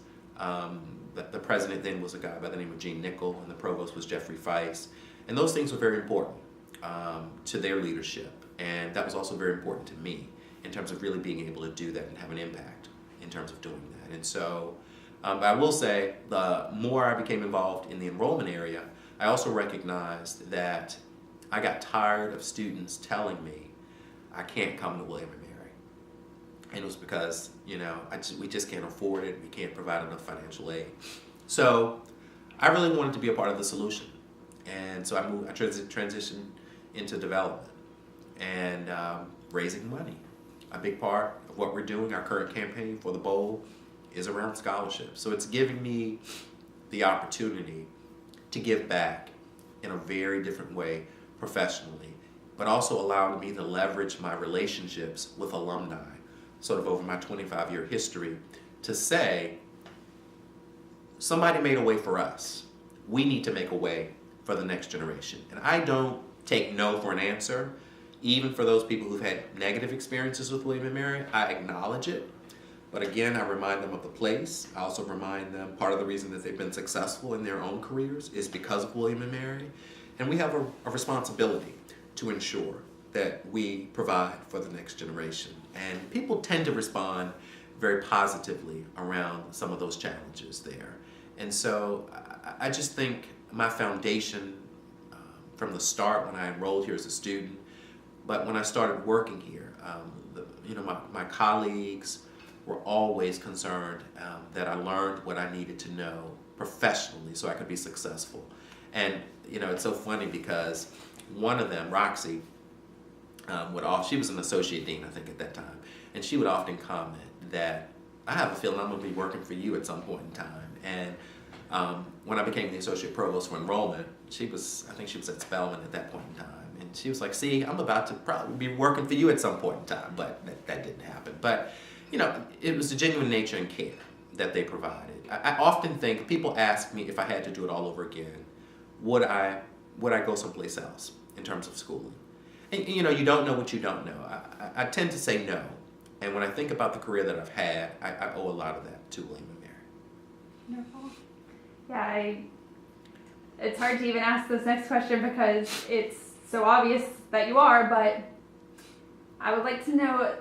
the president then was a guy by the name of Gene Nickel, and the provost was Jeffrey Feist. And those things were very important to their leadership. And that was also very important to me in terms of really being able to do that and have an impact in terms of doing that. And so, but I will say, the more I became involved in the enrollment area, I also recognized that I got tired of students telling me, I can't come to William & Mary. And it was because, you know, we just can't afford it. We can't provide enough financial aid. So I really wanted to be a part of the solution. And so I transitioned into development and raising money. A big part of what we're doing, our current campaign for the Bowl, is around scholarships. So it's giving me the opportunity to give back in a very different way professionally, but also allowing me to leverage my relationships with alumni, sort of over my 25-year history, to say, somebody made a way for us. We need to make a way for the next generation. And I don't take no for an answer. even for those people who've had negative experiences with William and Mary, I acknowledge it. But again, I remind them of the place. I also remind them part of the reason that they've been successful in their own careers is because of William and Mary. And we have a responsibility to ensure that we provide for the next generation. And people tend to respond very positively around some of those challenges there. And so I just think my foundation from the start when I enrolled here as a student, but when I started working here, my colleagues were always concerned that I learned what I needed to know professionally so I could be successful. And it's so funny because one of them, Roxy, she was an associate dean, I think, at that time, and she would often comment that I have a feeling I'm going to be working for you at some point in time. And when I became the associate provost for enrollment, I think she was at Spelman at that point in time, and she was like, "See, I'm about to probably be working for you at some point in time," but that didn't happen. But it was the genuine nature and care that they provided. I often think people ask me if I had to do it all over again, would I go someplace else in terms of schooling? And you don't know what you don't know. I tend to say no. And when I think about the career that I've had, I owe a lot of that to William and Mary. Wonderful. Yeah, it's hard to even ask this next question because it's so obvious that you are, but I would like to know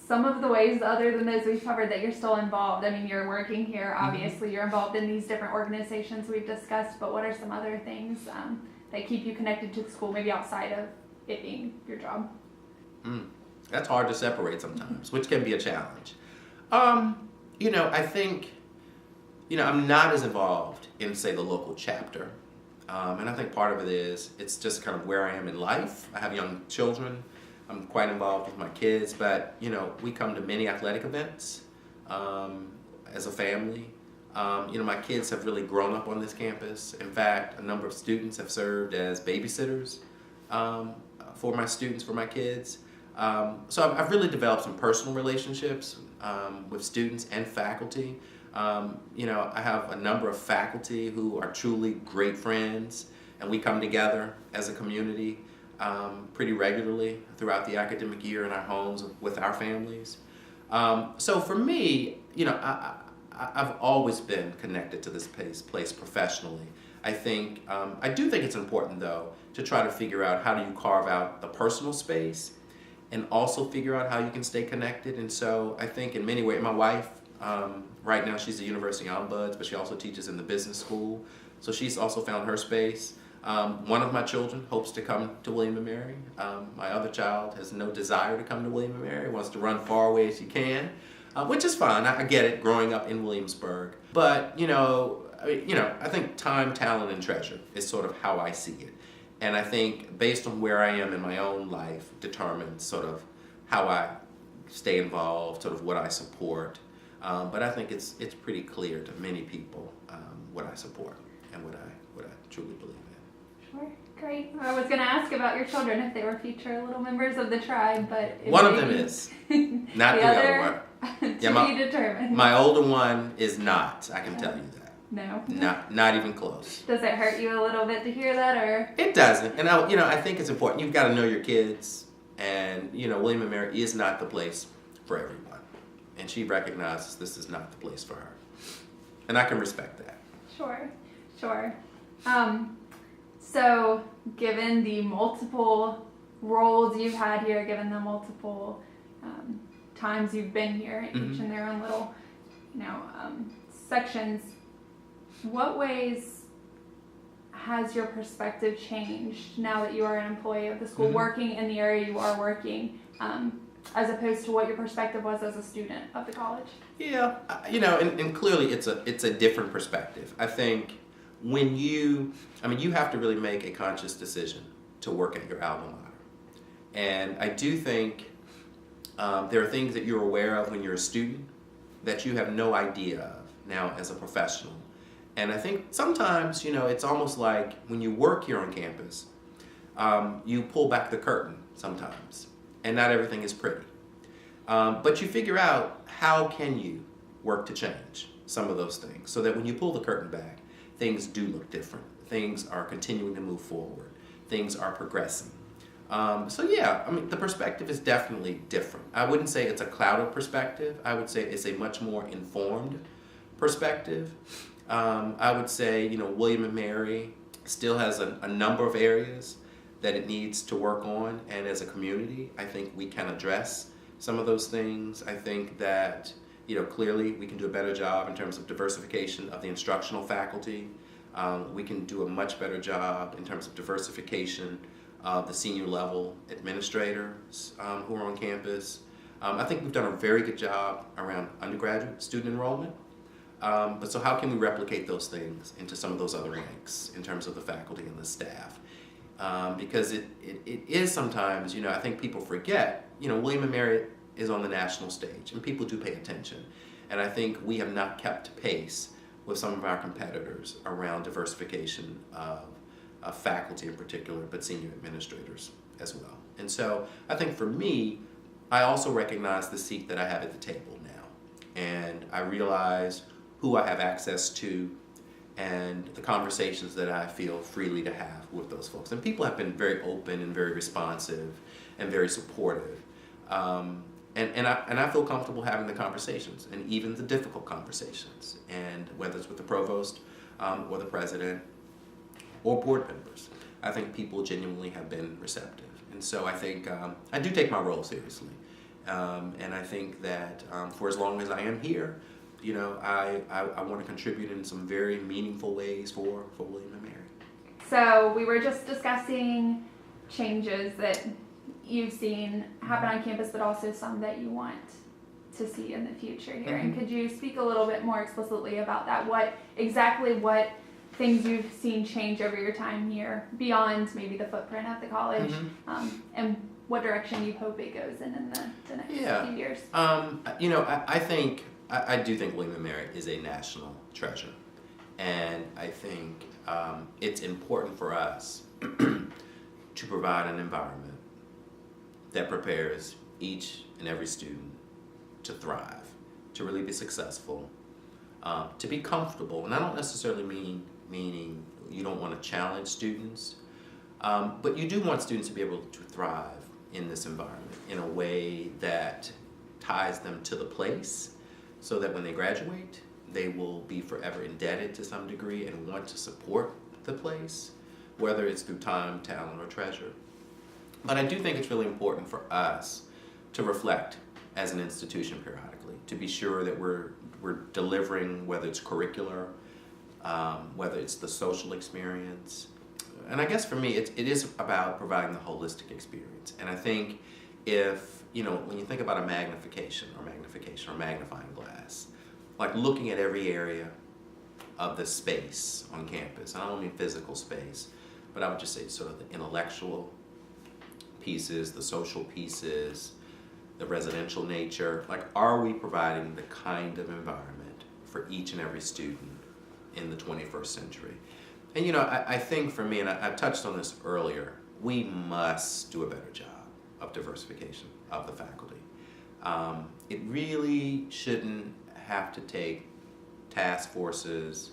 some of the ways other than those we've covered that you're still involved. I mean, you're working here, obviously, you're involved in these different organizations we've discussed, but what are some other things that keep you connected to the school, maybe outside of it being your job? That's hard to separate sometimes, which can be a challenge. I think, I'm not as involved in, say, the local chapter. And I think part of it is, it's just kind of where I am in life. I have young children. I'm quite involved with my kids, but, we come to many athletic events as a family. My kids have really grown up on this campus. In fact, a number of students have served as babysitters for my students, for my kids. So I've really developed some personal relationships with students and faculty. I have a number of faculty who are truly great friends, and we come together as a community pretty regularly throughout the academic year in our homes with our families. So for me, I've always been connected to this place professionally. I do think it's important, though, to try to figure out how do you carve out the personal space and also figure out how you can stay connected. And so I think in many ways, my wife, right now she's a university ombuds, but she also teaches in the business school. So she's also found her space. One of my children hopes to come to William & Mary. My other child has no desire to come to William & Mary, wants to run far away as she can, which is fine. I get it, growing up in Williamsburg. But, I think time, talent, and treasure is sort of how I see it. And I think based on where I am in my own life determines sort of how I stay involved, sort of what I support. But I think it's pretty clear to many people what I support and what I truly believe in. Sure, great. I was going to ask about your children if they were future little members of the tribe, but one of them is, not the other one. To be determined. My older one is not. I can tell you that. No. Not even close. Does it hurt you a little bit to hear that, or? It doesn't, and I think it's important. You've got to know your kids, and William & Mary is not the place for everyone, and she recognizes this is not the place for her, and I can respect that. Sure. So, given the multiple roles you've had here, given the multiple times you've been here, each in their own little, sections. What ways has your perspective changed now that you are an employee of the school, working in the area you are working, as opposed to what your perspective was as a student of the college? Yeah, and clearly it's a different perspective. I think when you have to really make a conscious decision to work at your alma mater. And I do think there are things that you're aware of when you're a student that you have no idea of now as a professional. And I think sometimes, it's almost like when you work here on campus, you pull back the curtain sometimes, and not everything is pretty. But you figure out how can you work to change some of those things so that when you pull the curtain back, things do look different. Things are continuing to move forward. Things are progressing. So yeah, I mean, the perspective is definitely different. I wouldn't say it's a clouded perspective. I would say it's a much more informed perspective. I would say, William and Mary still has a number of areas that it needs to work on, and as a community, I think we can address some of those things. I think that, clearly we can do a better job in terms of diversification of the instructional faculty. We can do a much better job in terms of diversification of the senior level administrators who are on campus. I think we've done a very good job around undergraduate student enrollment. But so how can we replicate those things into some of those other ranks in terms of the faculty and the staff? Because it is sometimes, I think people forget, William and Mary is on the national stage and people do pay attention. And I think we have not kept pace with some of our competitors around diversification of faculty in particular, but senior administrators as well. And so I think for me, I also recognize the seat that I have at the table now. And I realize who I have access to and the conversations that I feel freely to have with those folks. And people have been very open and very responsive and very supportive. And I feel comfortable having the conversations and even the difficult conversations. And whether it's with the provost or the president or board members, I think people genuinely have been receptive. And so I think I do take my role seriously. And I think that for as long as I am here, I want to contribute in some very meaningful ways for William and Mary. So we were just discussing changes that you've seen happen on campus, but also some that you want to see in the future here. And could you speak a little bit more explicitly about that? What things you've seen change over your time here beyond maybe the footprint of the college, and what direction you hope it goes in the next few years? I do think William and Mary is a national treasure. And I think it's important for us to provide an environment that prepares each and every student to thrive, to really be successful, to be comfortable. And I don't necessarily meaning you don't want to challenge students, but you do want students to be able to thrive in this environment in a way that ties them to the place, so that when they graduate, they will be forever indebted to some degree and want to support the place, whether it's through time, talent, or treasure. But I do think it's really important for us to reflect as an institution periodically, to be sure that we're delivering, whether it's curricular, whether it's the social experience. And I guess for me, it is about providing the holistic experience. And I think when you think about a magnifying glass, like looking at every area of the space on campus, and I don't mean physical space, but I would just say sort of the intellectual pieces, the social pieces, the residential nature, like are we providing the kind of environment for each and every student in the 21st century? And I think for me, and I touched on this earlier, we must do a better job of diversification of the faculty. It really shouldn't have to take task forces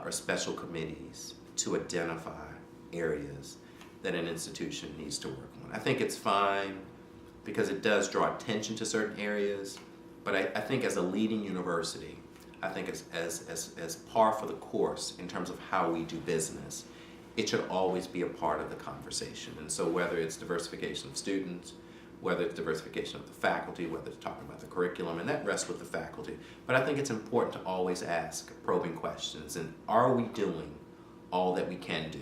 or special committees to identify areas that an institution needs to work on. I think it's fine because it does draw attention to certain areas, but I think as a leading university, I think as par for the course in terms of how we do business, it should always be a part of the conversation. And so whether it's diversification of students, whether it's diversification of the faculty, whether it's talking about the curriculum, and that rests with the faculty. But I think it's important to always ask probing questions. And are we doing all that we can do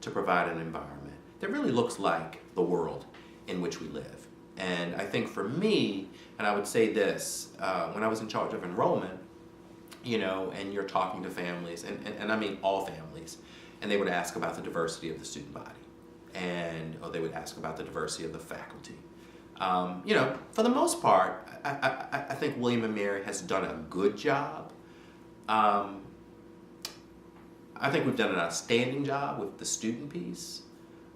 to provide an environment that really looks like the world in which we live? And I think for me, and I would say this, when I was in charge of enrollment, and you're talking to families, and I mean all families, and they would ask about the diversity of the student body, or they would ask about the diversity of the faculty. For the most part, I think William and Mary has done a good job. I think we've done an outstanding job with the student piece.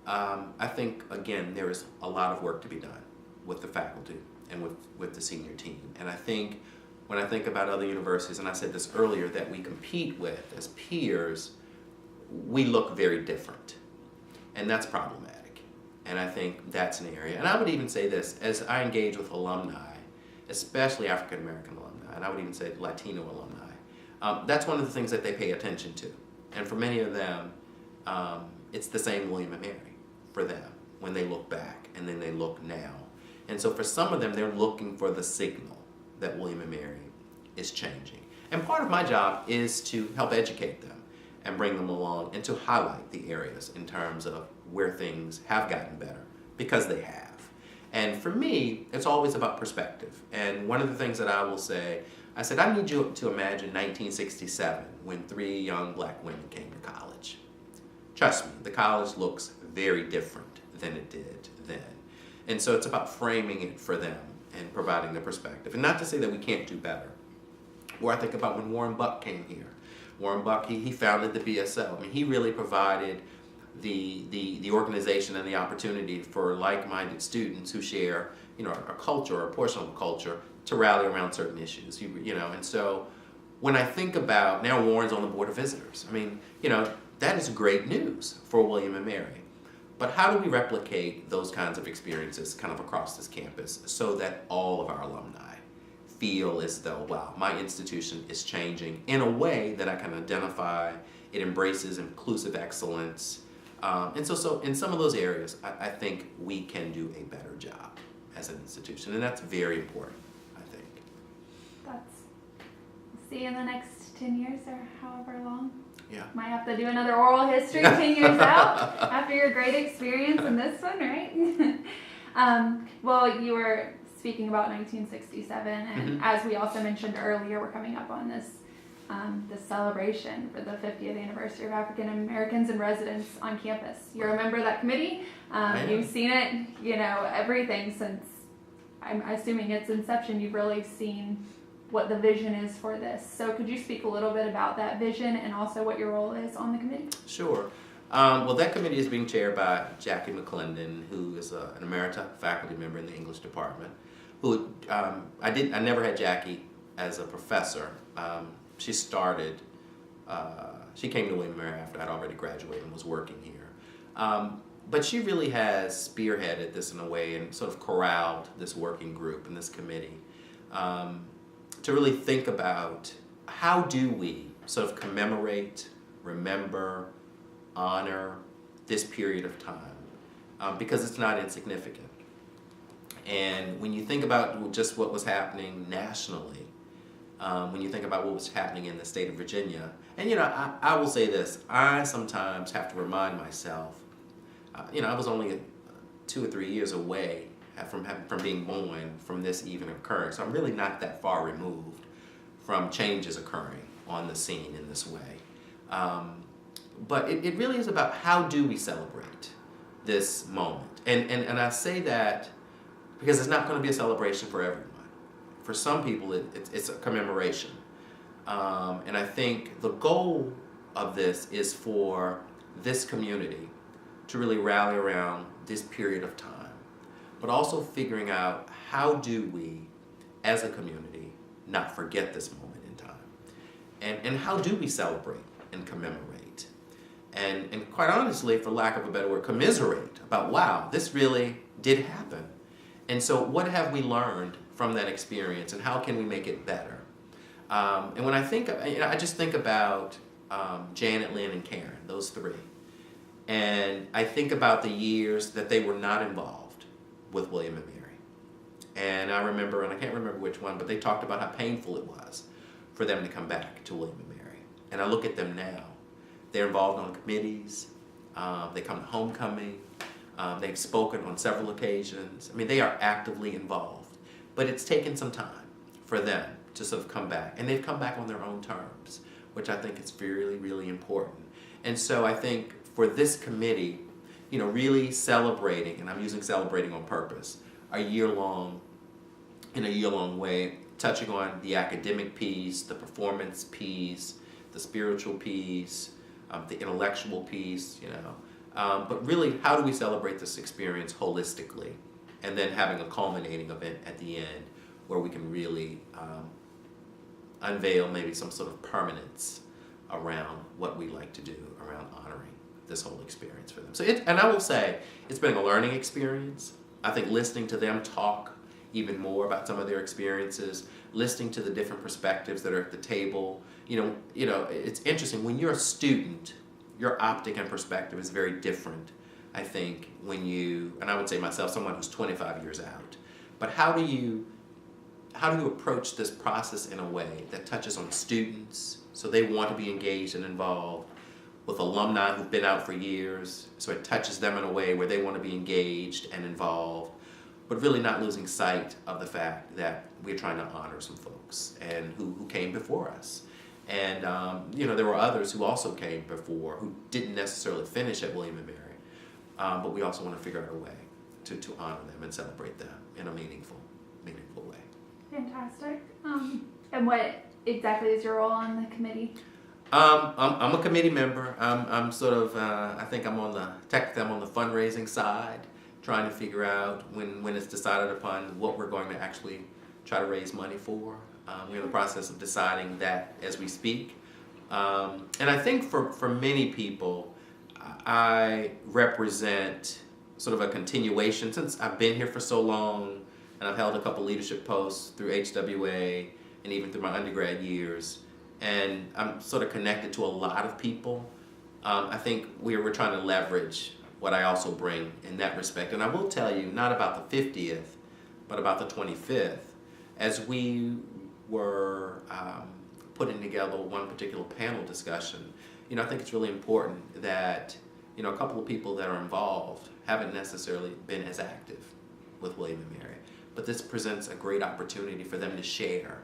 I think, again, there is a lot of work to be done with the faculty and with the senior team. And I think when I think about other universities, and I said this earlier, that we compete with as peers, we look very different. And that's problematic. And I think that's an area. And I would even say this, as I engage with alumni, especially African American alumni, and I would even say Latino alumni, that's one of the things that they pay attention to. And for many of them, it's the same William and Mary for them when they look back and then they look now. And so for some of them, they're looking for the signal that William and Mary is changing. And part of my job is to help educate them and bring them along and to highlight the areas in terms of where things have gotten better, because they have. And for me, it's always about perspective. And one of the things that I will say, I said, I need you to imagine 1967 when 3 young black women came to college. Trust me, the college looks very different than it did then. And so it's about framing it for them and providing the perspective. And not to say that we can't do better. Or I think about when Warren Buck came here. Warren Buck, he founded the BSL. I mean, he really provided the organization and the opportunity for like-minded students who share, a culture or a portion of a culture to rally around certain issues. And so when I think about, now Warren's on the Board of Visitors. I mean, that is great news for William and Mary. But how do we replicate those kinds of experiences kind of across this campus so that all of our alumni feel as though, wow, my institution is changing in a way that I can identify, it embraces inclusive excellence. And so in some of those areas, I think we can do a better job as an institution, and that's very important, I think. See you in the next 10 years or however long. Yeah. Might have to do another oral history 10 years out after your great experience in this one, right? Well, you were speaking about 1967, and as we also mentioned earlier, we're coming up on this celebration for the 50th anniversary of African Americans and residents on campus. You're a member of that committee. You've seen it, everything since, I'm assuming its inception. You've really seen what the vision is for this. So could you speak a little bit about that vision and also what your role is on the committee? Sure. Well, that committee is being chaired by Jackie McClendon, who is an Emerita faculty member in the English department. I never had Jackie as a professor. She came to William & Mary after I'd already graduated and was working here. But she really has spearheaded this in a way and sort of corralled this working group and this committee to really think about how do we sort of commemorate, remember, honor this period of time, because it's not insignificant. And when you think about just what was happening nationally, when you think about what was happening in the state of Virginia, and I will say this, I sometimes have to remind myself, I was only 2 or 3 years away from being born from this even occurring, so I'm really not that far removed from changes occurring on the scene in this way. But it really is about how do we celebrate this moment, and I say that because it's not going to be a celebration for everyone. For some people, it's a commemoration. And I think the goal of this is for this community to really rally around this period of time, but also figuring out how do we, as a community, not forget this moment in time. And how do we celebrate and commemorate? And quite honestly, for lack of a better word, commiserate about, wow, this really did happen. And so what have we learned from that experience, and how can we make it better? And when I think, I just think about Janet, Lynn, and Karen, those 3. And I think about the years that they were not involved with William and Mary. And I remember, and I can't remember which one, but they talked about how painful it was for them to come back to William and Mary. And I look at them now. They're involved on committees. They come to homecoming. They've spoken on several occasions. I mean, they are actively involved. But it's taken some time for them to sort of come back. And they've come back on their own terms, which I think is really, really important. And so I think for this committee, really celebrating, and I'm using celebrating on purpose, in a year-long way, touching on the academic piece, the performance piece, the spiritual piece, the intellectual piece, but really, how do we celebrate this experience holistically? And then having a culminating event at the end where we can really unveil maybe some sort of permanence around what we like to do around honoring this whole experience for them. So and I will say, it's been a learning experience. I think listening to them talk even more about some of their experiences, listening to the different perspectives that are at the table. It's interesting, when you're a student, your optic and perspective is very different, I think, and I would say myself, someone who's 25 years out. But how do you approach this process in a way that touches on students, so they want to be engaged and involved, with alumni who've been out for years, so it touches them in a way where they want to be engaged and involved, but really not losing sight of the fact that we're trying to honor some folks and who came before us. And there were others who also came before who didn't necessarily finish at William & Mary, but we also want to figure out a way to honor them and celebrate them in a meaningful way. Fantastic. And what exactly is your role on the committee? I'm a committee member. I'm sort of, I think I'm on the fundraising side, trying to figure out when it's decided upon what we're going to actually try to raise money for. We're in the process of deciding that as we speak. And I think for many people, I represent sort of a continuation, since I've been here for so long, and I've held a couple leadership posts through HWA and even through my undergrad years. And I'm sort of connected to a lot of people. I think we're trying to leverage what I also bring in that respect. And I will tell you, not about the 50th, but about the 25th, as we were putting together one particular panel discussion, I think it's really important that, a couple of people that are involved haven't necessarily been as active with William & Mary. But this presents a great opportunity for them to share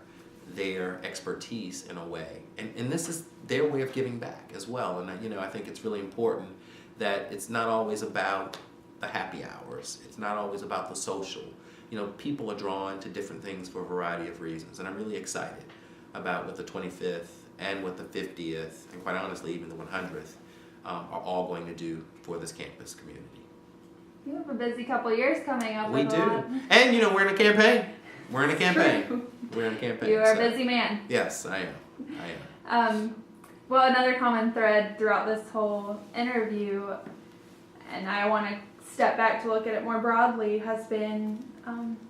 their expertise in a way. And this is their way of giving back as well. And I think it's really important that it's not always about the happy hours. It's not always about the social. People are drawn to different things for a variety of reasons. And I'm really excited about what the 25th and what the 50th, and quite honestly, even the 100th, are all going to do for this campus community. You have a busy couple of years coming up. We with do. A lot. And, we're in a campaign. We're in a campaign. You are a busy man. Yes, I am. Well, another common thread throughout this whole interview, and I want to step back to look at it more broadly, has been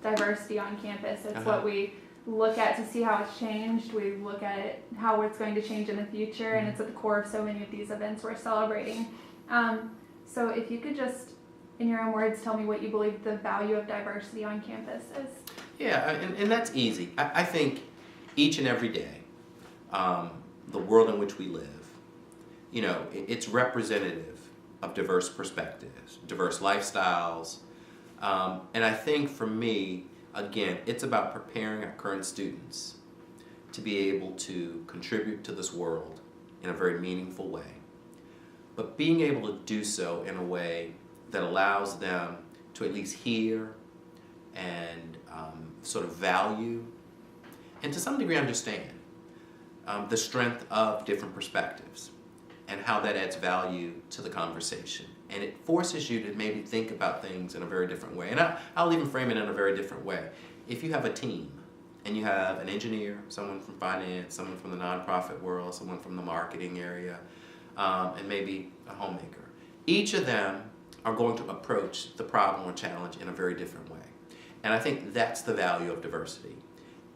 diversity on campus. It's what we look at to see how it's changed. We look at it, how it's going to change in the future, and it's at the core of so many of these events we're celebrating. So if you could just, in your own words, tell me what you believe the value of diversity on campus is. Yeah, and that's easy. I think each and every day, the world in which we live, it's representative of diverse perspectives, diverse lifestyles. And I think for me, again, it's about preparing our current students to be able to contribute to this world in a very meaningful way, but being able to do so in a way that allows them to at least hear and sort of value and to some degree understand the strength of different perspectives and how that adds value to the conversation. And it forces you to maybe think about things in a very different way. And I'll even frame it in a very different way. If you have a team and you have an engineer, someone from finance, someone from the nonprofit world, someone from the marketing area, and maybe a homemaker, each of them are going to approach the problem or challenge in a very different way. And I think that's the value of diversity.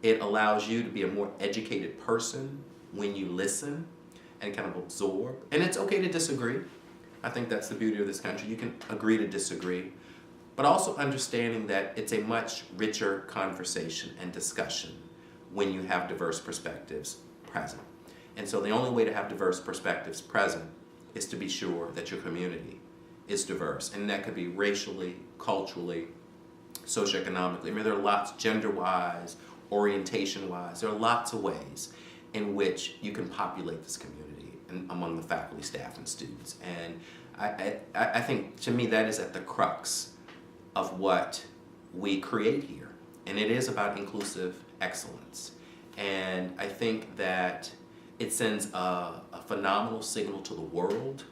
It allows you to be a more educated person when you listen and kind of absorb. And it's okay to disagree. I think that's the beauty of this country. You can agree to disagree, but also understanding that it's a much richer conversation and discussion when you have diverse perspectives present. And so the only way to have diverse perspectives present is to be sure that your community is diverse. And that could be racially, culturally, socioeconomically. I mean, there are lots, gender-wise, orientation-wise, there are lots of ways in which you can populate this community and among the faculty, staff, and students. And I think, to me, that is at the crux of what we create here. And it is about inclusive excellence. And I think that it sends a phenomenal signal to the world,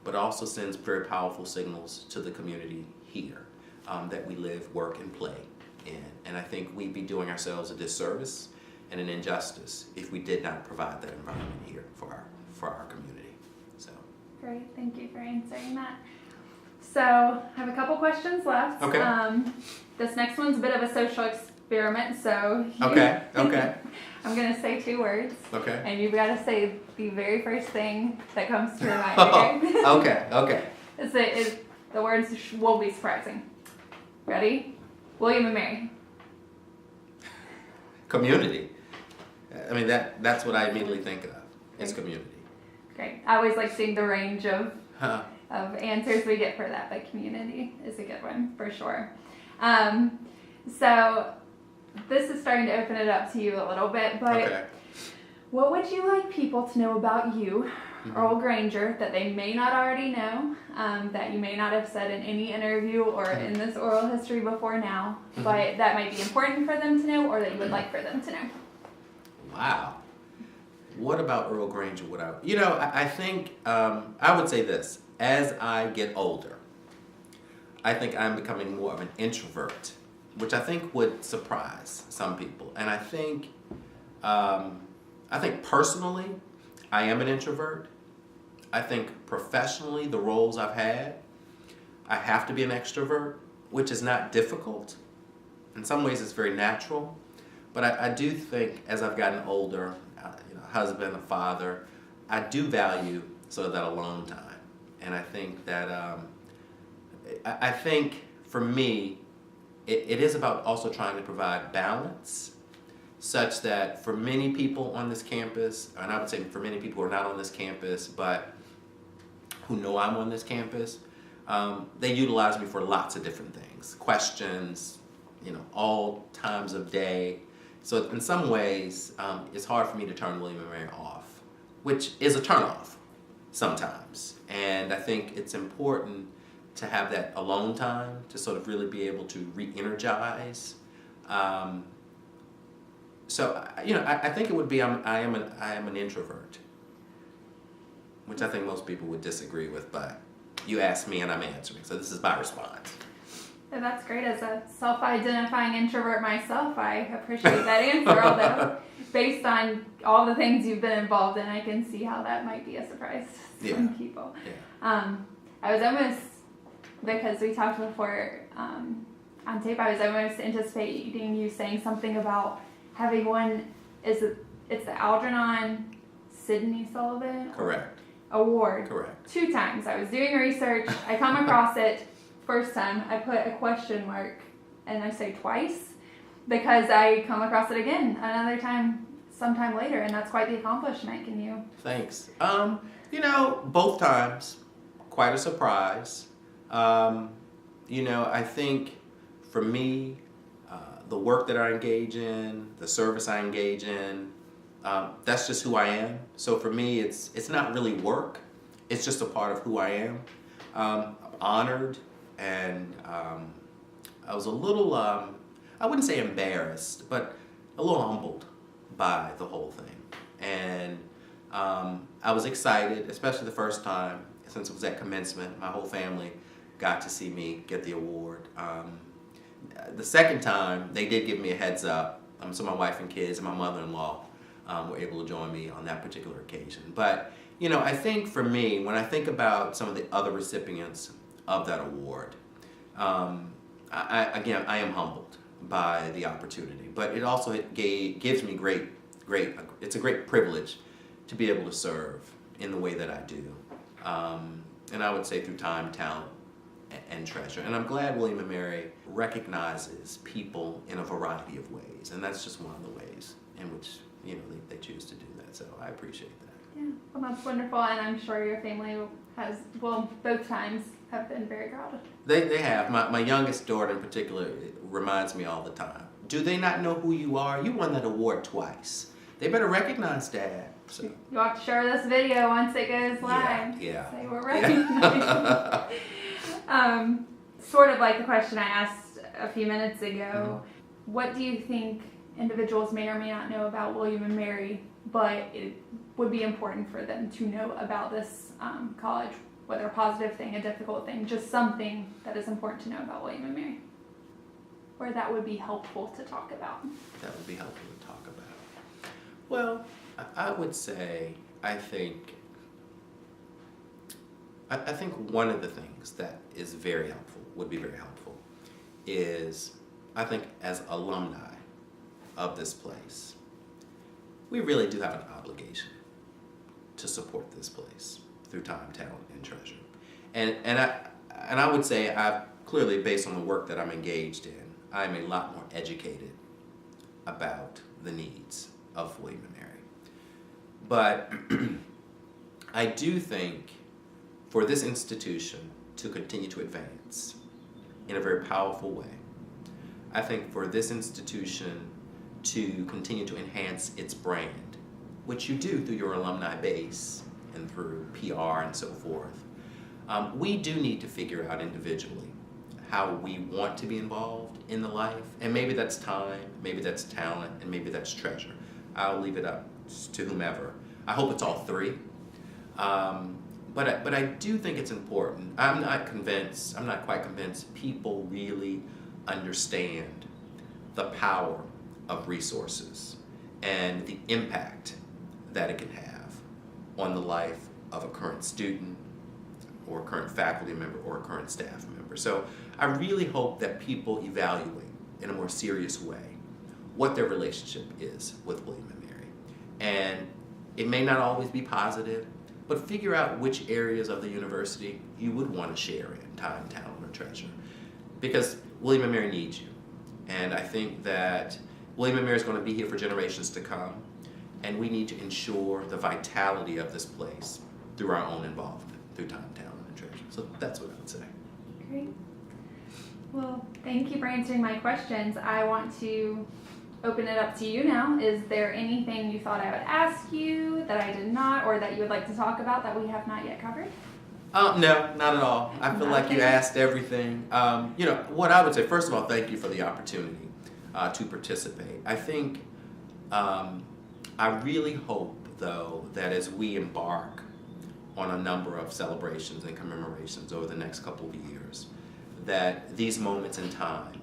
but also sends very powerful signals to the community here that we live, work, and play in. And I think we'd be doing ourselves a disservice and an injustice if we did not provide that environment here for our community. So Great, thank you for answering that. So I have a couple questions left. Okay. This next one's a bit of a social experiment, so Okay. I'm gonna say 2 words, Okay. and you've got to say the very first thing that comes to your mind. Okay. Okay. The words will be surprising. Ready? William and Mary. Community. I mean, that's what I immediately think of. It's community. Great. I always like seeing the range of Huh. answers we get for that, but community is a good one for sure. So this is starting to open it up to you a little bit, but Okay. what would you like people to know about you, Earl Granger, that they may not already know, that you may not have said in any interview or in this oral history before now, but that might be important for them to know or that you would like for them to know? Wow. What about Earl Granger? I think I would say this. As I get older, I think I'm becoming more of an introvert, which I think would surprise some people. And I think personally, I am an introvert. I think professionally, the roles I've had, I have to be an extrovert, which is not difficult. In some ways, it's very natural. But I do think as I've gotten older, husband, a father, I do value sort of that alone time. And I think that, I think for me, it is about also trying to provide balance such that for many people on this campus, and I would say for many people who are not on this campus, but who know I'm on this campus, they utilize me for lots of different things, questions, all times of day. So in some ways, it's hard for me to turn William and Mary off, which is a turnoff sometimes. And I think it's important to have that alone time to sort of really be able to re-energize. So I think it would be I am an introvert, which I think most people would disagree with. But you asked me and I'm answering, so this is my response. And that's great. As a self-identifying introvert myself, I appreciate that answer. Although, based on all the things you've been involved in, I can see how that might be a surprise to some people. Yeah. I was almost, because we talked before on tape, I was almost anticipating you saying something about having one. It's the Algernon Sidney Sullivan Correct. Award. Correct. 2 times. I was doing research. I come across it. First time I put a question mark and I say twice because I come across it again another time sometime later, and that's quite the accomplishment. Can you? Thanks. Both times, quite a surprise. I think for me, the work that I engage in, the service I engage in, that's just who I am. So for me, it's not really work. It's just a part of who I am. I'm honored. And I was a little, I wouldn't say embarrassed, but a little humbled by the whole thing. And I was excited, especially the first time, since it was at commencement. My whole family got to see me get the award. The second time, they did give me a heads up. So my wife and kids and my mother-in-law were able to join me on that particular occasion. But, I think for me, when I think about some of the other recipients of that award, I am humbled by the opportunity, but it also gives me it's a great privilege to be able to serve in the way that I do, and I would say through time, talent, and treasure. And I'm glad William and Mary recognizes people in a variety of ways, and that's just one of the ways in which they choose to do that. So I appreciate that. Yeah, well, that's wonderful, and I'm sure your family has, both times have been very proud. They have. My youngest daughter in particular reminds me all the time. Do they not know who you are? You won that award twice. They better recognize Dad. So. You'll have to share this video once it goes live. Yeah. They were recognized. Sort of like the question I asked a few minutes ago. Mm-hmm. What do you think individuals may or may not know about William and Mary, but it would be important for them to know about this college? Whether a positive thing, a difficult thing, just something that is important to know about William and Mary. Or that would be helpful to talk about. That would be helpful to talk about. Well, I would say, I think I think one of the things that is very helpful, would be very helpful, is I think as alumni of this place, we really do have an obligation to support this place through time, talent, and treasure. And I would say I've clearly, based on the work that I'm engaged in, I'm a lot more educated about the needs of William and Mary. But I do think for this institution to continue to advance in a very powerful way, I think for this institution to continue to enhance its brand, which you do through your alumni base and through PR and so forth, we do need to figure out individually how we want to be involved in the life. And maybe that's time, maybe that's talent, and maybe that's treasure. I'll leave it up to whomever. I hope it's all three. But I do think it's important. I'm not quite convinced people really understand the power of resources and the impact that it can have on the life of a current student or a current faculty member or a current staff member. So I really hope that people evaluate in a more serious way what their relationship is with William and Mary. And it may not always be positive, but figure out which areas of the university you would want to share in time, talent, or treasure. Because William and Mary needs you. And I think that William and Mary is going to be here for generations to come, and we need to ensure the vitality of this place through our own involvement, through time, talent, and treasure. So that's what I would say. Great. Well, thank you for answering my questions. I want to open it up to you now. Is there anything you thought I would ask you that I did not, or that you would like to talk about that we have not yet covered? No, not at all. I feel like you asked everything. What I would say, first of all, thank you for the opportunity to participate. I think I really hope, though, that as we embark on a number of celebrations and commemorations over the next couple of years, that these moments in time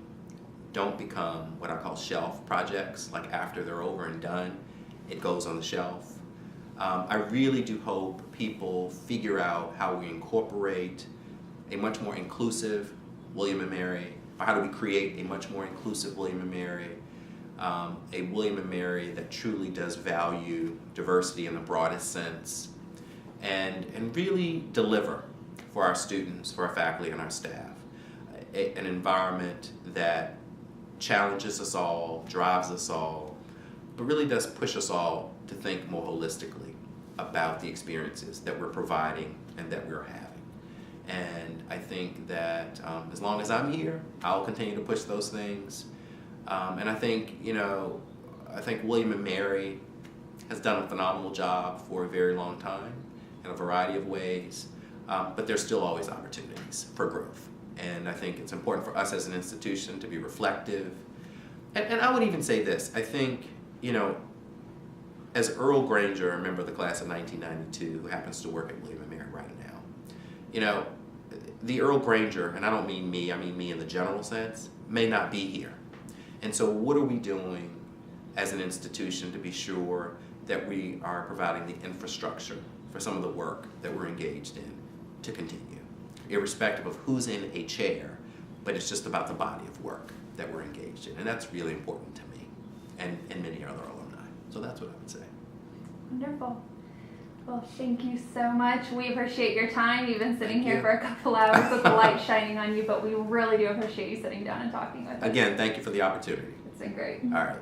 don't become what I call shelf projects. Like after they're over and done, it goes on the shelf. I really do hope people figure out how we incorporate a much more inclusive William and Mary, or how do we create a much more inclusive William and Mary, a William and Mary that truly does value diversity in the broadest sense, and really deliver for our students, for our faculty, and our staff, an environment that challenges us all, drives us all, but really does push us all to think more holistically about the experiences that we're providing and that we're having. And I think that as long as I'm here, I'll continue to push those things. And I think William and Mary has done a phenomenal job for a very long time in a variety of ways, but there's still always opportunities for growth. And I think it's important for us as an institution to be reflective. And I would even say this, I think, as Earl Granger, a member of the class of 1992, who happens to work at William and Mary right now, the Earl Granger, and I don't mean me, I mean me in the general sense, may not be here. And so what are we doing as an institution to be sure that we are providing the infrastructure for some of the work that we're engaged in to continue, irrespective of who's in a chair, but it's just about the body of work that we're engaged in. And that's really important to me and many other alumni. So that's what I would say. Wonderful. Well, thank you so much. We appreciate your time. You've been sitting Thank here you. for a couple hours with the light shining on you, but we really do appreciate you sitting down and talking with us. Again, thank you for the opportunity. It's been great. All right.